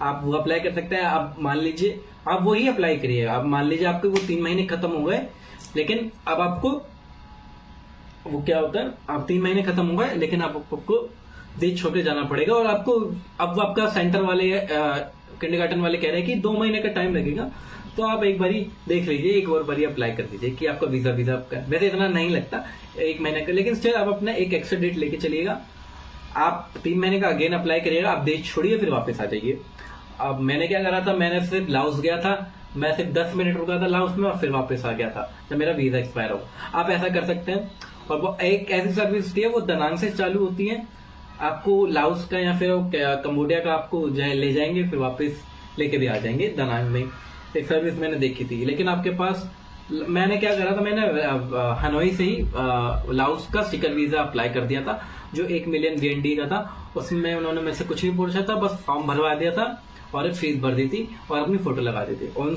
आप वो अप्लाई कर सकते हैं। आप मान लीजिए आप वही अप्लाई करिए, आप मान लीजिए आपके वो 3 महीने खत्म हो गए, लेकिन अब आपको वो क्या होता है, आप 3 महीने खत्म हो गए लेकिन आपको देश छोड़ के जाना पड़ेगा, और आपको अब आपका सेंटर वाले किंडरगार्टन वाले कह रहे हैं कि 2 महीने का टाइम लगेगा, तो आप एक बारी देख लीजिए, एक और बारी अप्लाई कर दीजिए कि आपका वीजा आपका, वैसे इतना नहीं लगता 1 महीने का, लेकिन स्टिल आप अपना एक एक्स्ट्रा डेट लेके चलिएगा। आप 3 महीने का अगेन अप्लाई करिएगा, आप देश छोड़िए फिर वापस आ जाइए। अब मैंने क्या करा था, मैंने सिर्फ लाओस गया था, मैं सिर्फ 10 मिनट रुका था लाओस में और फिर वापस आ गया था जब मेरा वीजा एक्सपायर हो। आप ऐसा कर सकते हैं। और वो एक ऐसी सर्विस होती है, वो दानांग से चालू होती है, आपको लाओस का या फिर कंबोडिया का आपको ले जाएंगे, फिर वापस लेके भी आ जाएंगे दानांग में। एक सर्विस मैंने देखी थी, लेकिन आपके पास, मैंने क्या करा था, मैंने हनोई से ही लाओस का स्टिकर वीजा अप्लाई कर दिया था, जो 1 मिलियन VND का था। उसमें उन्होंने मेरे से कुछ नहीं पूछा था, बस फॉर्म भरवा दिया था और एक फीस भर दी थी और अपनी फोटो लगा दी थी, और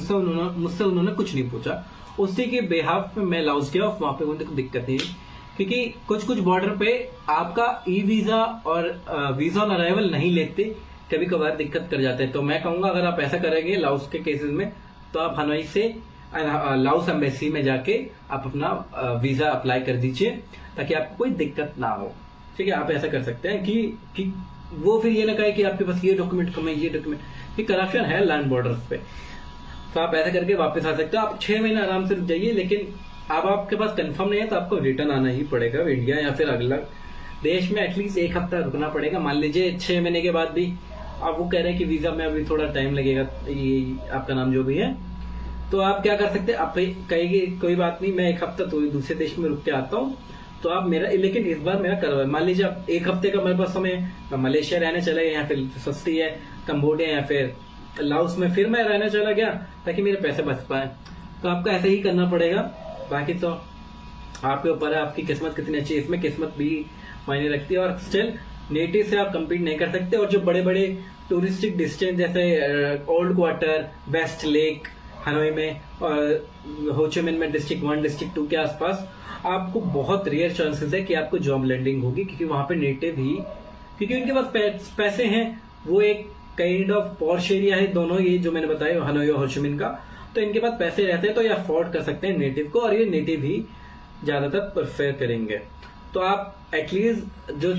मुझसे उन्होंने कुछ नहीं पूछा। उसी के बेहाफ में मैं लाओस गया, वहां पे उनको दिक्कत नहीं, क्योंकि कुछ बॉर्डर पे आपका ई वीजा और वीजा ऑन अराइवल नहीं लेते, कभी कभार दिक्कत कर जाते हैं। तो मैं कहूंगा अगर आप ऐसा करेंगे लाओस के केसेस में, तो आप हनोई से लाओस एम्बेसी में जाके आप अपना वीजा अप्लाई कर दीजिए, ताकि आपको कोई दिक्कत ना हो। ठीक है, आप ऐसा कर सकते हैं कि वो फिर ये ना कहे कि आपके पास ये डॉक्यूमेंट कम है, ये डॉक्यूमेंट, कि करप्शन है लैंड बॉर्डर्स पे। तो आप ऐसा करके वापस आ सकते हो। आप 6 महीने आराम से रुक जाइए, लेकिन अब आपके पास कंफर्म नहीं है तो आपको रिटर्न आना ही पड़ेगा इंडिया, या फिर अगला देश में एटलीस्ट 1 हफ्ता रुकना पड़ेगा। मान लीजिए 6 महीने के बाद भी अब वो कह रहे हैं कि वीजा में अभी थोड़ा टाइम लगेगा, ये आपका नाम जो भी है। तो आप क्या कर सकते हैं, आप कहेंगे कोई बात नहीं, मैं एक हफ्ता तो दूसरे देश में रुक के आता हूँ, तो आप मेरा, लेकिन इस बार मेरा करवा, मान लीजिए आप एक हफ्ते का मेरे पास समय है, मैं मलेशिया रहने चला गया, या फिर सस्ती है कंबोडिया या फिर लाओस में फिर मैं रहने चला गया ताकि मेरे पैसे बच पाए। तो आपको ऐसे ही करना पड़ेगा। बाकी तो आपके ऊपर है, आपकी किस्मत कितनी अच्छी है, इसमें किस्मत भी मायने रखती है। और स्टिल नेटिव से आप कम्पीट नहीं कर सकते। और जो बड़े बड़े टूरिस्टिक डिस्टेंस जैसे old quarter, West Lake Hanoi में और होचिमिन में डिस्ट्रिक्ट 1 डिस्ट्रिक्ट 2 के आसपास आपको बहुत रेयर चांसेस है कि आपको जॉब लैंडिंग होगी, क्योंकि वहां पे नेटिव ही, क्योंकि उनके पास पैसे हैं, वो एक काइंड ऑफ पॉश एरिया है दोनों, ये जो मैंने बताया हनोई और होचिमिन का, तो इनके पास पैसे रहते हैं तो ये अफोर्ड कर सकते हैं नेटिव को, और ये नेटिव ही ज्यादातर प्रेफर करेंगे। तो आप एटलीस्ट जो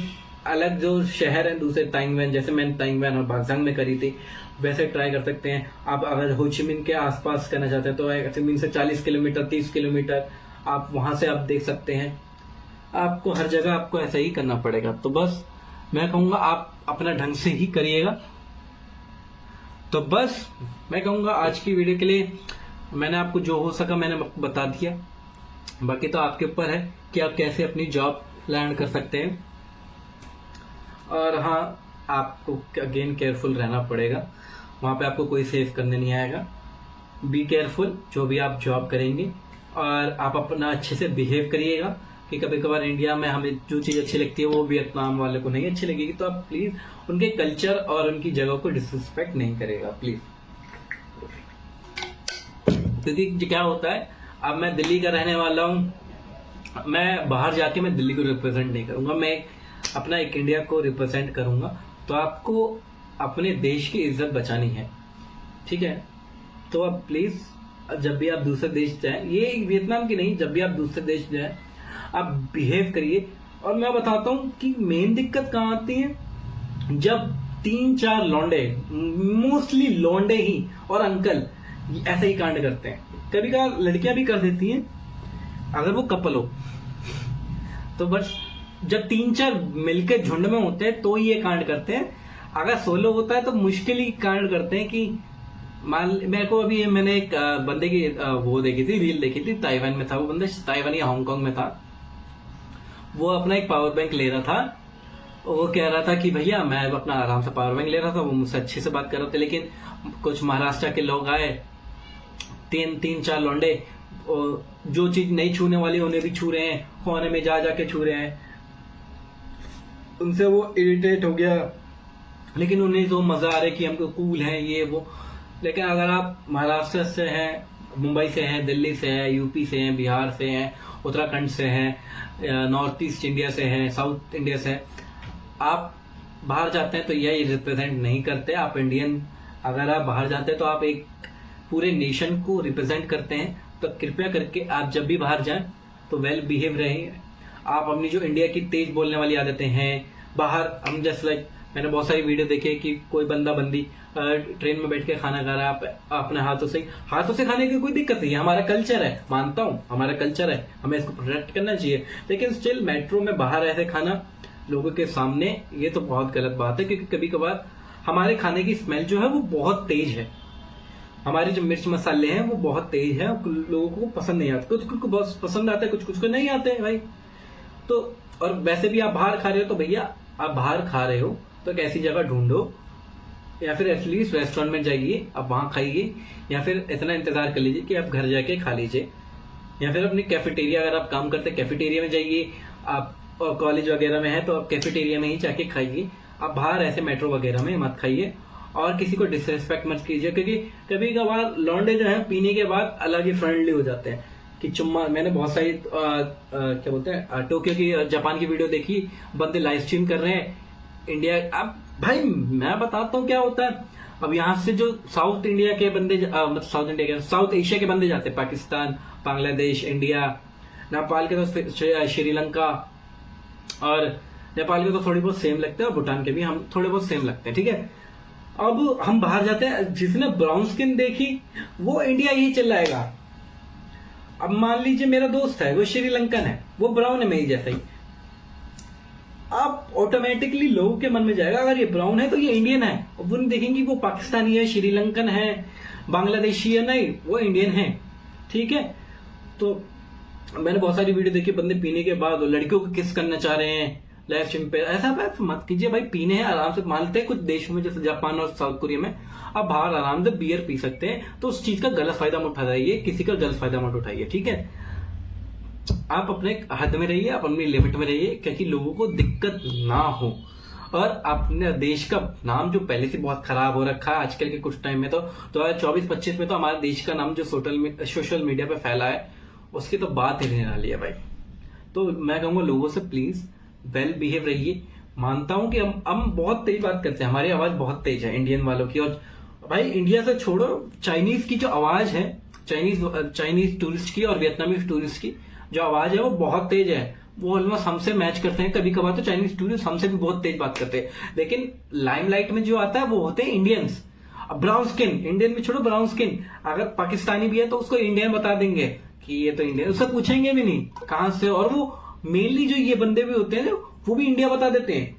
अलग जो शहर है दूसरे ताइंगवेन, जैसे मैंने ताइंगवेन और बागजांग में करी थी, वैसे ट्राई कर सकते हैं। आप अगर होचिमिन के आसपास करना चाहते हैं तो होचिमिन से 40 किलोमीटर 30 किलोमीटर आप वहां से आप देख सकते हैं। आपको हर जगह आपको ऐसा ही करना पड़ेगा। तो बस मैं कहूंगा आप अपना ढंग से ही करिएगा। तो बस मैं कहूंगा आज की वीडियो के लिए मैंने आपको जो हो सका मैंने बता दिया। बाकी तो आपके ऊपर है कि आप कैसे अपनी जॉब लैंड कर सकते हैं। और हाँ, आपको अगेन केयरफुल रहना पड़ेगा, वहां पे आपको कोई सेव करने नहीं आएगा। बी केयरफुल जो भी आप जॉब करेंगे, और आप अपना अच्छे से बिहेव करिएगा, कि कभी कभार इंडिया में हमें जो चीज अच्छी लगती है वो वियतनाम वाले को नहीं अच्छी लगेगी, तो आप प्लीज उनके कल्चर और उनकी जगह को डिसरिस्पेक्ट नहीं करेगा प्लीज। क्योंकि क्या होता है, अब मैं दिल्ली का रहने वाला हूँ, मैं बाहर जाके मैं दिल्ली को रिप्रेजेंट नहीं करूंगा, मैं अपना एक इंडिया को रिप्रेजेंट करूंगा। तो आपको अपने देश की इज्जत बचानी है, ठीक है। तो आप प्लीज जब भी आप दूसरे देश जाएं, ये वियतनाम की नहीं, जब भी आप दूसरे देश जाएं आप बिहेव करिए। और मैं बताता हूं कि मेन दिक्कत कहां आती है, जब 3-4 लौंडे, मोस्टली लौंडे ही और अंकल ऐसे ही कांड करते हैं। कभी कभार लड़कियां भी कर देती हैं अगर वो कपल हो, तो बस जब 3-4 मिलकर झुंड में होते हैं तो ये कांड करते हैं। अगर सोलो होता है तो मुश्किल ही कांड करते हैं। कि मेरे को अभी मैंने एक बंदे की वो देखी थी, रील देखी थी, ताइवान में था वो बंदा, ताइवान या हांगकांग में था। वो अपना एक पावर बैंक ले रहा था, वो कह रहा था कि भैया मैं अपना आराम से पावर बैंक ले रहा था, वो मुझसे अच्छे से बात कर रहे थे, लेकिन कुछ महाराष्ट्र के लोग आए, 3-4 लौंडे, जो चीज नहीं छूने वाली उन्हें भी छू रहे हैं, कोने में जा जाके छू रहे हैं। उनसे वो इरिटेट हो गया, लेकिन उन्हें तो मजा आ रहा है कि हमको कूल है ये वो। लेकिन अगर आप महाराष्ट्र से हैं, मुंबई से हैं, दिल्ली से हैं, यूपी से हैं, बिहार से हैं, उत्तराखंड से हैं, नॉर्थ ईस्ट इंडिया से हैं, साउथ इंडिया से, आप बाहर जाते हैं तो यही रिप्रेजेंट नहीं करते। आप इंडियन, अगर आप बाहर जाते हैं तो आप एक पूरे नेशन को रिप्रेजेंट करते हैं। तो कृपया करके आप जब भी बाहर जाएं तो वेल बिहेव रहिए। आप अपनी जो इंडिया की तेज बोलने वाली आदतें हैं, बाहर हम जस्ट लाइक, मैंने बहुत सारी वीडियो देखी है कि कोई बंदा बंदी ट्रेन में बैठ के खाना खा रहा है, आप अपने हाथों से खाने की कोई दिक्कत नहीं है, हमारा कल्चर है, मानता हूँ हमारा कल्चर है, हमें इसको प्रोटेक्ट करना चाहिए। लेकिन स्टिल मेट्रो में बाहर ऐसे खाना लोगों के सामने, ये तो बहुत गलत बात है। क्योंकि कभी कभार हमारे खाने की स्मेल जो है वो बहुत तेज है, हमारे जो मिर्च मसाले हैं वो बहुत तेज है, लोगों को पसंद नहीं आते, कुछ को बहुत पसंद आता है, कुछ को नहीं आते हैं भाई। तो और वैसे भी आप बाहर खा रहे हो तो भैया आप बाहर खा रहे हो तो एक ऐसी जगह ढूंढो, या फिर एटलीस्ट रेस्टोरेंट में जाइए, आप वहां खाइए, या फिर इतना इंतजार कर लीजिए कि आप घर जाके खा लीजिए, या फिर अपनी कैफेटेरिया, अगर आप काम करते हैं कैफेटेरिया में जाइए, आप कॉलेज वगैरह में है तो आप कैफेटेरिया में ही जाके खाइए। आप बाहर ऐसे मेट्रो वगैरह में मत खाइए, और किसी को डिसरिस्पेक्ट मत कीजिए। क्योंकि कभी कभार लौंडे जो है पीने के बाद अलग ही फ्रेंडली हो जाते हैं कि चुम्मा, मैंने बहुत सारी क्या बोलते हैं टोक्यो की, जापान की वीडियो देखी, बंदे लाइव स्ट्रीम कर रहे हैं इंडिया। अब भाई मैं बताता हूँ क्या होता है, अब यहाँ से जो साउथ इंडिया के बंदे, मतलब साउथ एशिया के बंदे जाते हैं, पाकिस्तान, बांग्लादेश, इंडिया, नेपाल के तो श्रीलंका, और नेपाल के तो थोड़ी बहुत सेम लगते हैं, और भूटान के भी हम थोड़े बहुत सेम लगते हैं, ठीक है। अब हम बाहर जाते हैं, जिसने ब्राउन स्किन देखी वो इंडिया ही चिल्लाएगा। अब मान लीजिए मेरा दोस्त है वो श्रीलंकन है, वो ब्राउन है मेरी जैसा ही, आप ऑटोमेटिकली लोगों के मन में जाएगा अगर ये ब्राउन है तो ये इंडियन है, वो नहीं देखेंगे वो पाकिस्तानी है, श्रीलंकन है, बांग्लादेशी है, नहीं वो इंडियन है। ठीक है, तो मैंने बहुत सारी वीडियो देखी, बंदे पीने के बाद लड़कियों को किस करना चाह रहे हैं लाइव स्ट्रीम पे। ऐसा मत कीजिए भाई, पीने हैं आराम से, मानते हैं कुछ देशों में जैसे जापान और साउथ कोरिया में आप बाहर आराम से बियर पी सकते हैं, तो उस चीज का गलत फायदा मत उठाइए, किसी का गलत फायदा मत उठाइए। ठीक है, आप अपने हद में रहिए, आप अपनी लिमिट में रहिए, क्योंकि लोगों को दिक्कत ना हो। और अपने देश का नाम जो पहले से बहुत खराब हो रखा है आजकल के कुछ टाइम में, तो 2024-25 में तो हमारे देश का नाम जो सोशल मीडिया पे फैला है उसकी तो बात ही नहीं डाली है भाई। तो मैं कहूंगा लोगों से प्लीज वेल बिहेव रहिए। मानता हूं कि हम बहुत तेज बात करते हैं, हमारी आवाज बहुत तेज है इंडियन वालों की, और भाई इंडिया से छोड़ो, चाइनीज की जो आवाज है, चाइनीज टूरिस्ट की और वियतनामीज टूरिस्ट की जो आवाज है वो बहुत तेज है, वो ऑलमोस्ट हमसे मैच करते हैं। कभी कभार तो चाइनीज टूरिस्ट हमसे भी बहुत तेज बात करते हैं, लेकिन लाइमलाइट में जो आता है वो होते हैं इंडियंस। ब्राउन स्किन, इंडियन में छोड़ो, ब्राउन स्किन अगर पाकिस्तानी भी है तो उसको इंडियन बता देंगे कि ये तो इंडियन, उससे पूछेंगे भी नहीं कहां से। और वो मेनली जो ये बंदे भी होते हैं वो भी इंडिया बता देते हैं।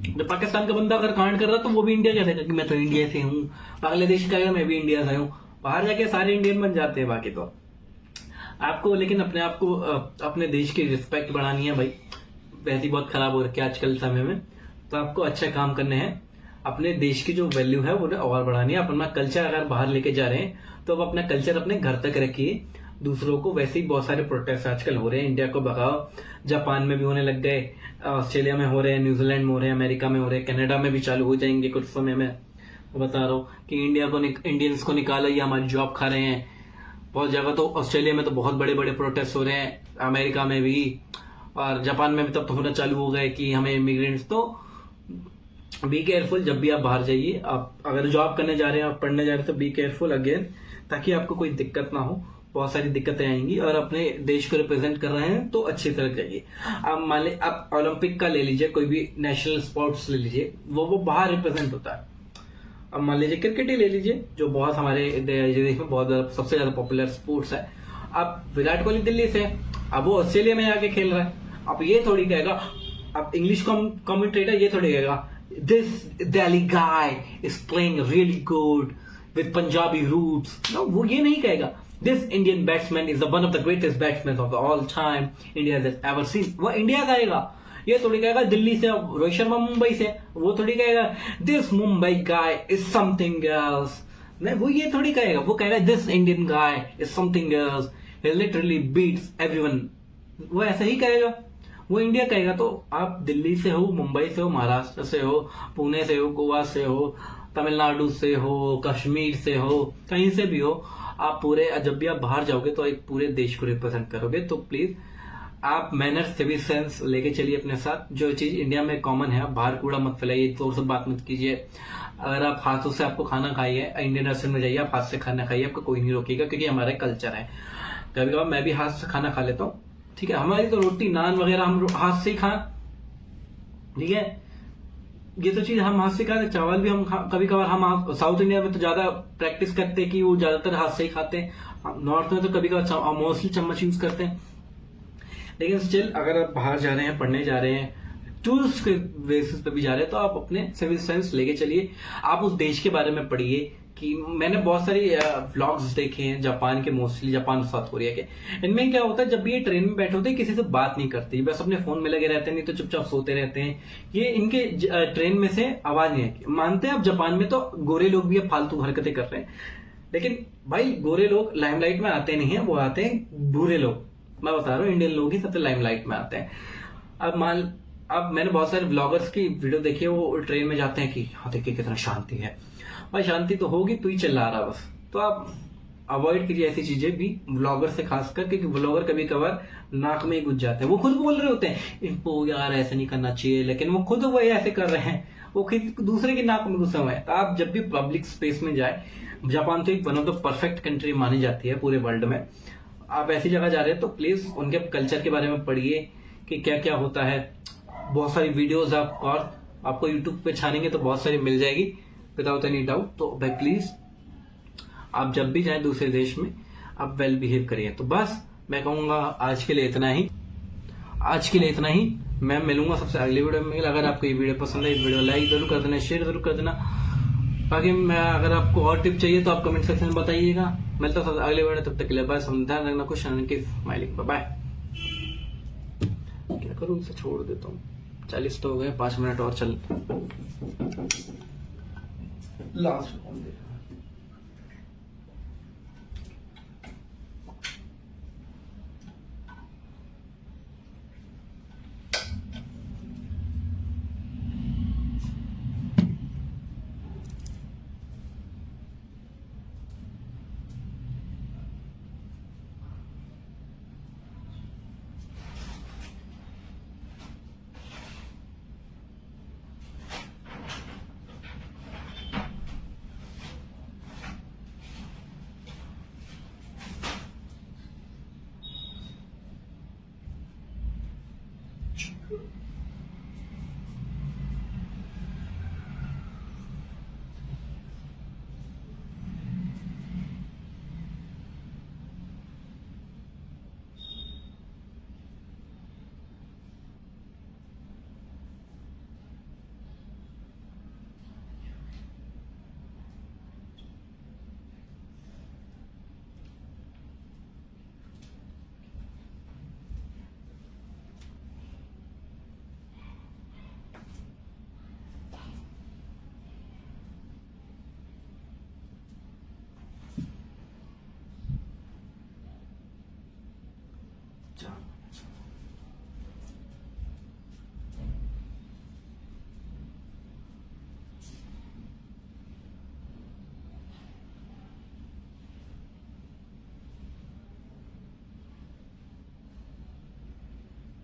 जब पाकिस्तान का बंदा अगर कांड कर रहा तो वो भी इंडिया कह देगा कि मैं तो इंडिया से हूँ, बांग्लादेश का मैं भी इंडिया से हूँ, बाहर जाके सारे इंडियन बन जाते हैं। बाकी तो आपको लेकिन अपने आप को अपने देश की रिस्पेक्ट बढ़ानी है भाई, वैसे बहुत खराब हो रखी है आजकल समय में, तो आपको अच्छे काम करने हैं, अपने देश की जो वैल्यू है वो और बढ़ानी है। अपना कल्चर अगर बाहर लेके जा रहे हैं तो अब अपना कल्चर अपने घर तक रखिए, दूसरों को। वैसे ही बहुत सारे प्रोटेस्ट आजकल हो रहे हैं, इंडिया को भगाओ, जापान में भी होने लग गए, ऑस्ट्रेलिया में हो रहे हैं, न्यूजीलैंड में हो रहे हैं, अमेरिका में हो रहे हैं, कनाडा में भी चालू हो जाएंगे कुछ समय में। मैं बता रहा हूँ कि इंडियंस को निकाला, ये हमारी जॉब खा रहे हैं। बहुत जगह तो ऑस्ट्रेलिया में तो बहुत बड़े बड़े प्रोटेस्ट हो रहे हैं, अमेरिका में भी, और जापान में भी तब तो होना चालू हो गए कि हमें इमिग्रेंट्स। तो बी केयरफुल जब भी आप बाहर जाइए, आप अगर जॉब करने जा रहे हैं, आप पढ़ने जा रहे हैं, तो बी केयरफुल अगेन, ताकि आपको कोई दिक्कत ना हो। बहुत सारी दिक्कतें आएंगी, और अपने देश को रिप्रेजेंट कर रहे हैं तो अच्छी तरह जाइए। आप मान लीजिए आप ओलंपिक का ले लीजिए, कोई भी नेशनल स्पोर्ट्स ले लीजिए, वो बाहर रिप्रेजेंट होता है। अब मान लीजिए क्रिकेट ही ले लीजिए, जो बहुत हमारे देश में बहुत सबसे ज्यादा पॉपुलर स्पोर्ट्स है। अब विराट कोहली दिल्ली से, अब वो ऑस्ट्रेलिया में आके खेल रहा है, अब ये थोड़ी कहेगा, अब इंग्लिश कमेंटेटर ये थोड़ी कहेगा this Delhi guy is playing really good with Punjabi roots, no, वो ये नहीं कहेगा this Indian batsman is one of the greatest batsman of all time India has ever seen, वो इंडिया कहेगा। ये थोड़ी कहेगा दिल्ली से, रोहित शर्मा मुंबई से, वो थोड़ी कहेगा this Mumbai guy is something else, नहीं वो ये थोड़ी कहेगा, वो कहेगा this Indian guy is something else, he literally beats everyone, वो ऐसा ही कहेगा, वो इंडिया कहेगा। तो आप दिल्ली से हो, मुंबई से हो, महाराष्ट्र से हो, पुणे से हो, गोवा से हो, तमिलनाडु से हो, कश्मीर से हो, कहीं से भी हो, आप पूरे, जब भी आप बाहर जाओगे तो एक पूरे देश को रिप्रेजेंट करोगे, तो प्लीज आप मैनर, सिविक सेंस लेके चलिए अपने साथ। जो चीज इंडिया में कॉमन है, आप बाहर कूड़ा मत फैलाइए, जोर से बात मत कीजिए। अगर आप हाथों से आपको खाना खाइए, इंडियन रेस्टोरेंट में जाइए, आप हाथ से खाना खाइए, आपको कोई नहीं रोकेगा, क्योंकि हमारा कल्चर है। कभी कभार मैं भी हाथ से खाना खा लेता हूँ, ठीक है, हमारी तो रोटी नान वगैरह हम हाथ से ही खाएं, ठीक है, ये तो चीज हम हाथ से खाते। चावल भी हम कभी कभार, हम साउथ इंडिया में तो ज्यादा प्रैक्टिस करते हैं कि वो ज्यादातर हाथ से ही खाते हैं, नॉर्थ में तो कभी कभार मोस्टली चम्मच यूज करते हैं। लेकिन स्टिल अगर आप बाहर जा रहे हैं, पढ़ने जा रहे हैं, टूरिस्ट के बेसिस पे भी जा रहे हैं, तो आप अपने सिविल सेंस लेके चलिए। आप उस देश के बारे में पढ़िए, कि मैंने बहुत सारी व्लॉग्स देखे हैं जापान के, मोस्टली जापान और साउथ कोरिया के। इनमें क्या होता है, जब भी ये ट्रेन में बैठे होते हैं किसी से बात नहीं करते, बस अपने फोन में लगे रहते हैं, नहीं तो चुपचाप सोते रहते हैं। ये इनके ट्रेन में से आवाज नहीं आती। मानते हैं आप जापान में तो गोरे लोग भी फालतू हरकतें कर रहे हैं, लेकिन भाई गोरे लोग लाइमलाइट में आते नहीं है, वो आते हैं बुरे लोग। मैं बता रहा हूँ इंडियन लोग ही सबसे लाइमलाइट में आते हैं। अब मैंने बहुत सारे ब्लॉगर्स की वीडियो देखी है, वो ट्रेन में जाते हैं कि हाँ देखिए कितना शांति है। भाई शांति तो होगी, तू ही चिल्ला रहा बस। तो आप अवॉइड कीजिए ऐसी चीजें भी ब्लॉगर से, खासकर क्योंकि ब्लॉगर कभी कभार नाक में ही घुस जाते हैं। वो खुद बोल रहे होते हैं इनको यार ऐसा नहीं करना चाहिए, लेकिन वो खुद वही ऐसे कर रहे हैं, वो खुद दूसरे की नाक में घुसे हुए हैं। तो आप जब भी पब्लिक स्पेस में जाए, जापान तो एक one of the perfect country मानी जाती है पूरे वर्ल्ड में, आप ऐसी जगह जा रहे हैं तो प्लीज उनके कल्चर के बारे में पढ़िए कि क्या क्या होता है। बहुत सारी वीडियोस आपको यूट्यूब पे छानेंगे तो बहुत सारी मिल जाएगी विदाउट एनी डाउट। तो भाई प्लीज आप जब भी जाएं दूसरे देश में, आप वेल बिहेव करिए। तो बस मैं कहूंगा आज के लिए इतना ही। आज के लिए इतना ही। मैं मिलूंगा सबसे अगली वीडियो में। अगर आपको ये वीडियो पसंद है, इस वीडियो लाइक जरूर कर देना, शेयर जरूर कर देना। बाकी मैं अगर आपको और टिप चाहिए तो आप कमेंट सेक्शन में बताइएगा। मिलता हूँ अगले वीडियो, तब तक के लिए बाय। ध्यान रखना, खुश रहना, स्माइलिंग, बाय। क्या करूँ, इसे छोड़ देता हूँ। 40 तो हो गए, 5 मिनट और चल। Last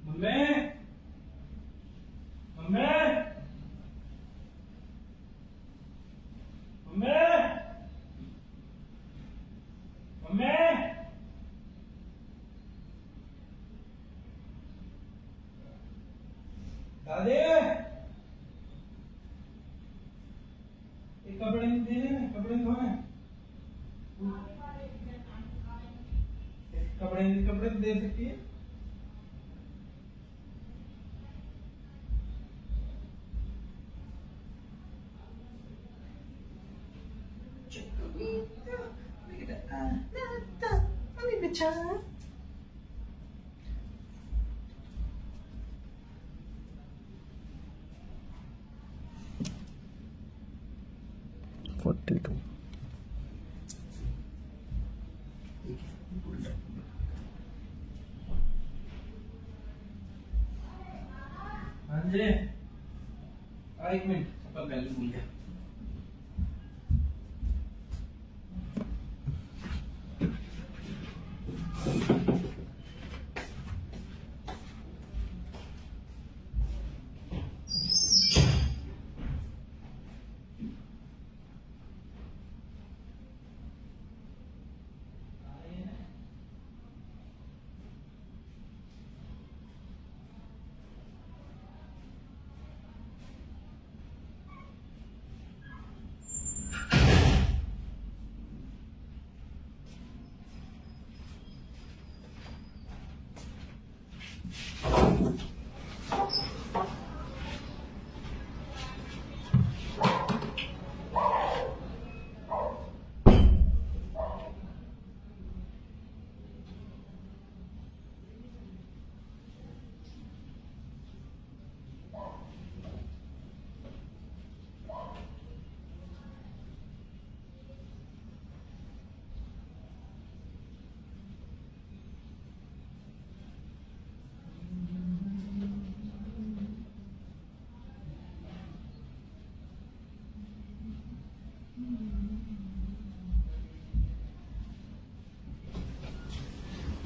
mummy, mummy, mummy, mummy, दादी, एक कपड़े दे, कपड़े धोए, कपड़े दे सकती है। बेचारा 42 हाँ जी, एक मिनट, चप्पल पहले भूल गया।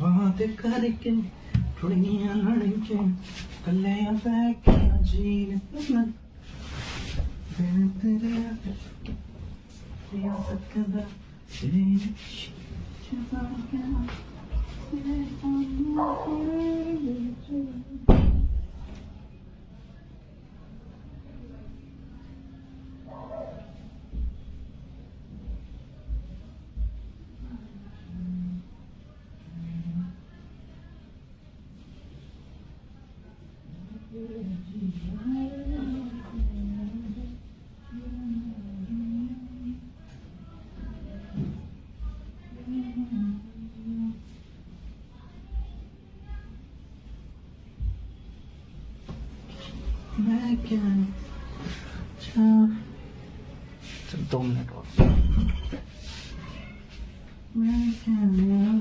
बात करके थोड़ियां लड़के कले बैठा जीन तेरे या सकदा तेरे चुपा क्या तेरे मैं क्या चल 2 मिनट और मैं क्या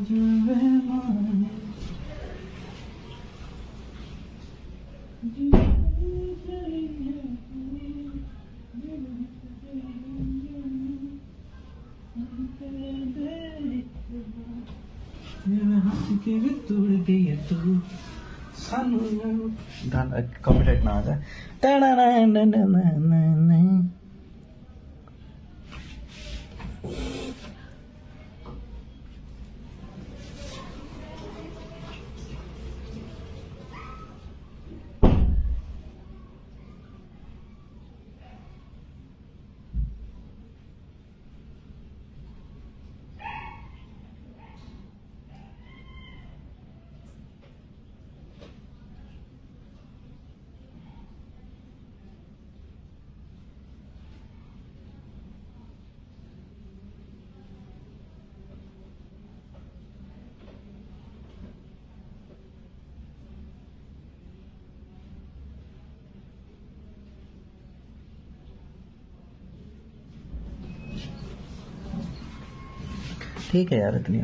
जो बेमान तोड़ गई तू सानू गाना कॉपीराइट ना आ जाए। ठीक है यार, इतनी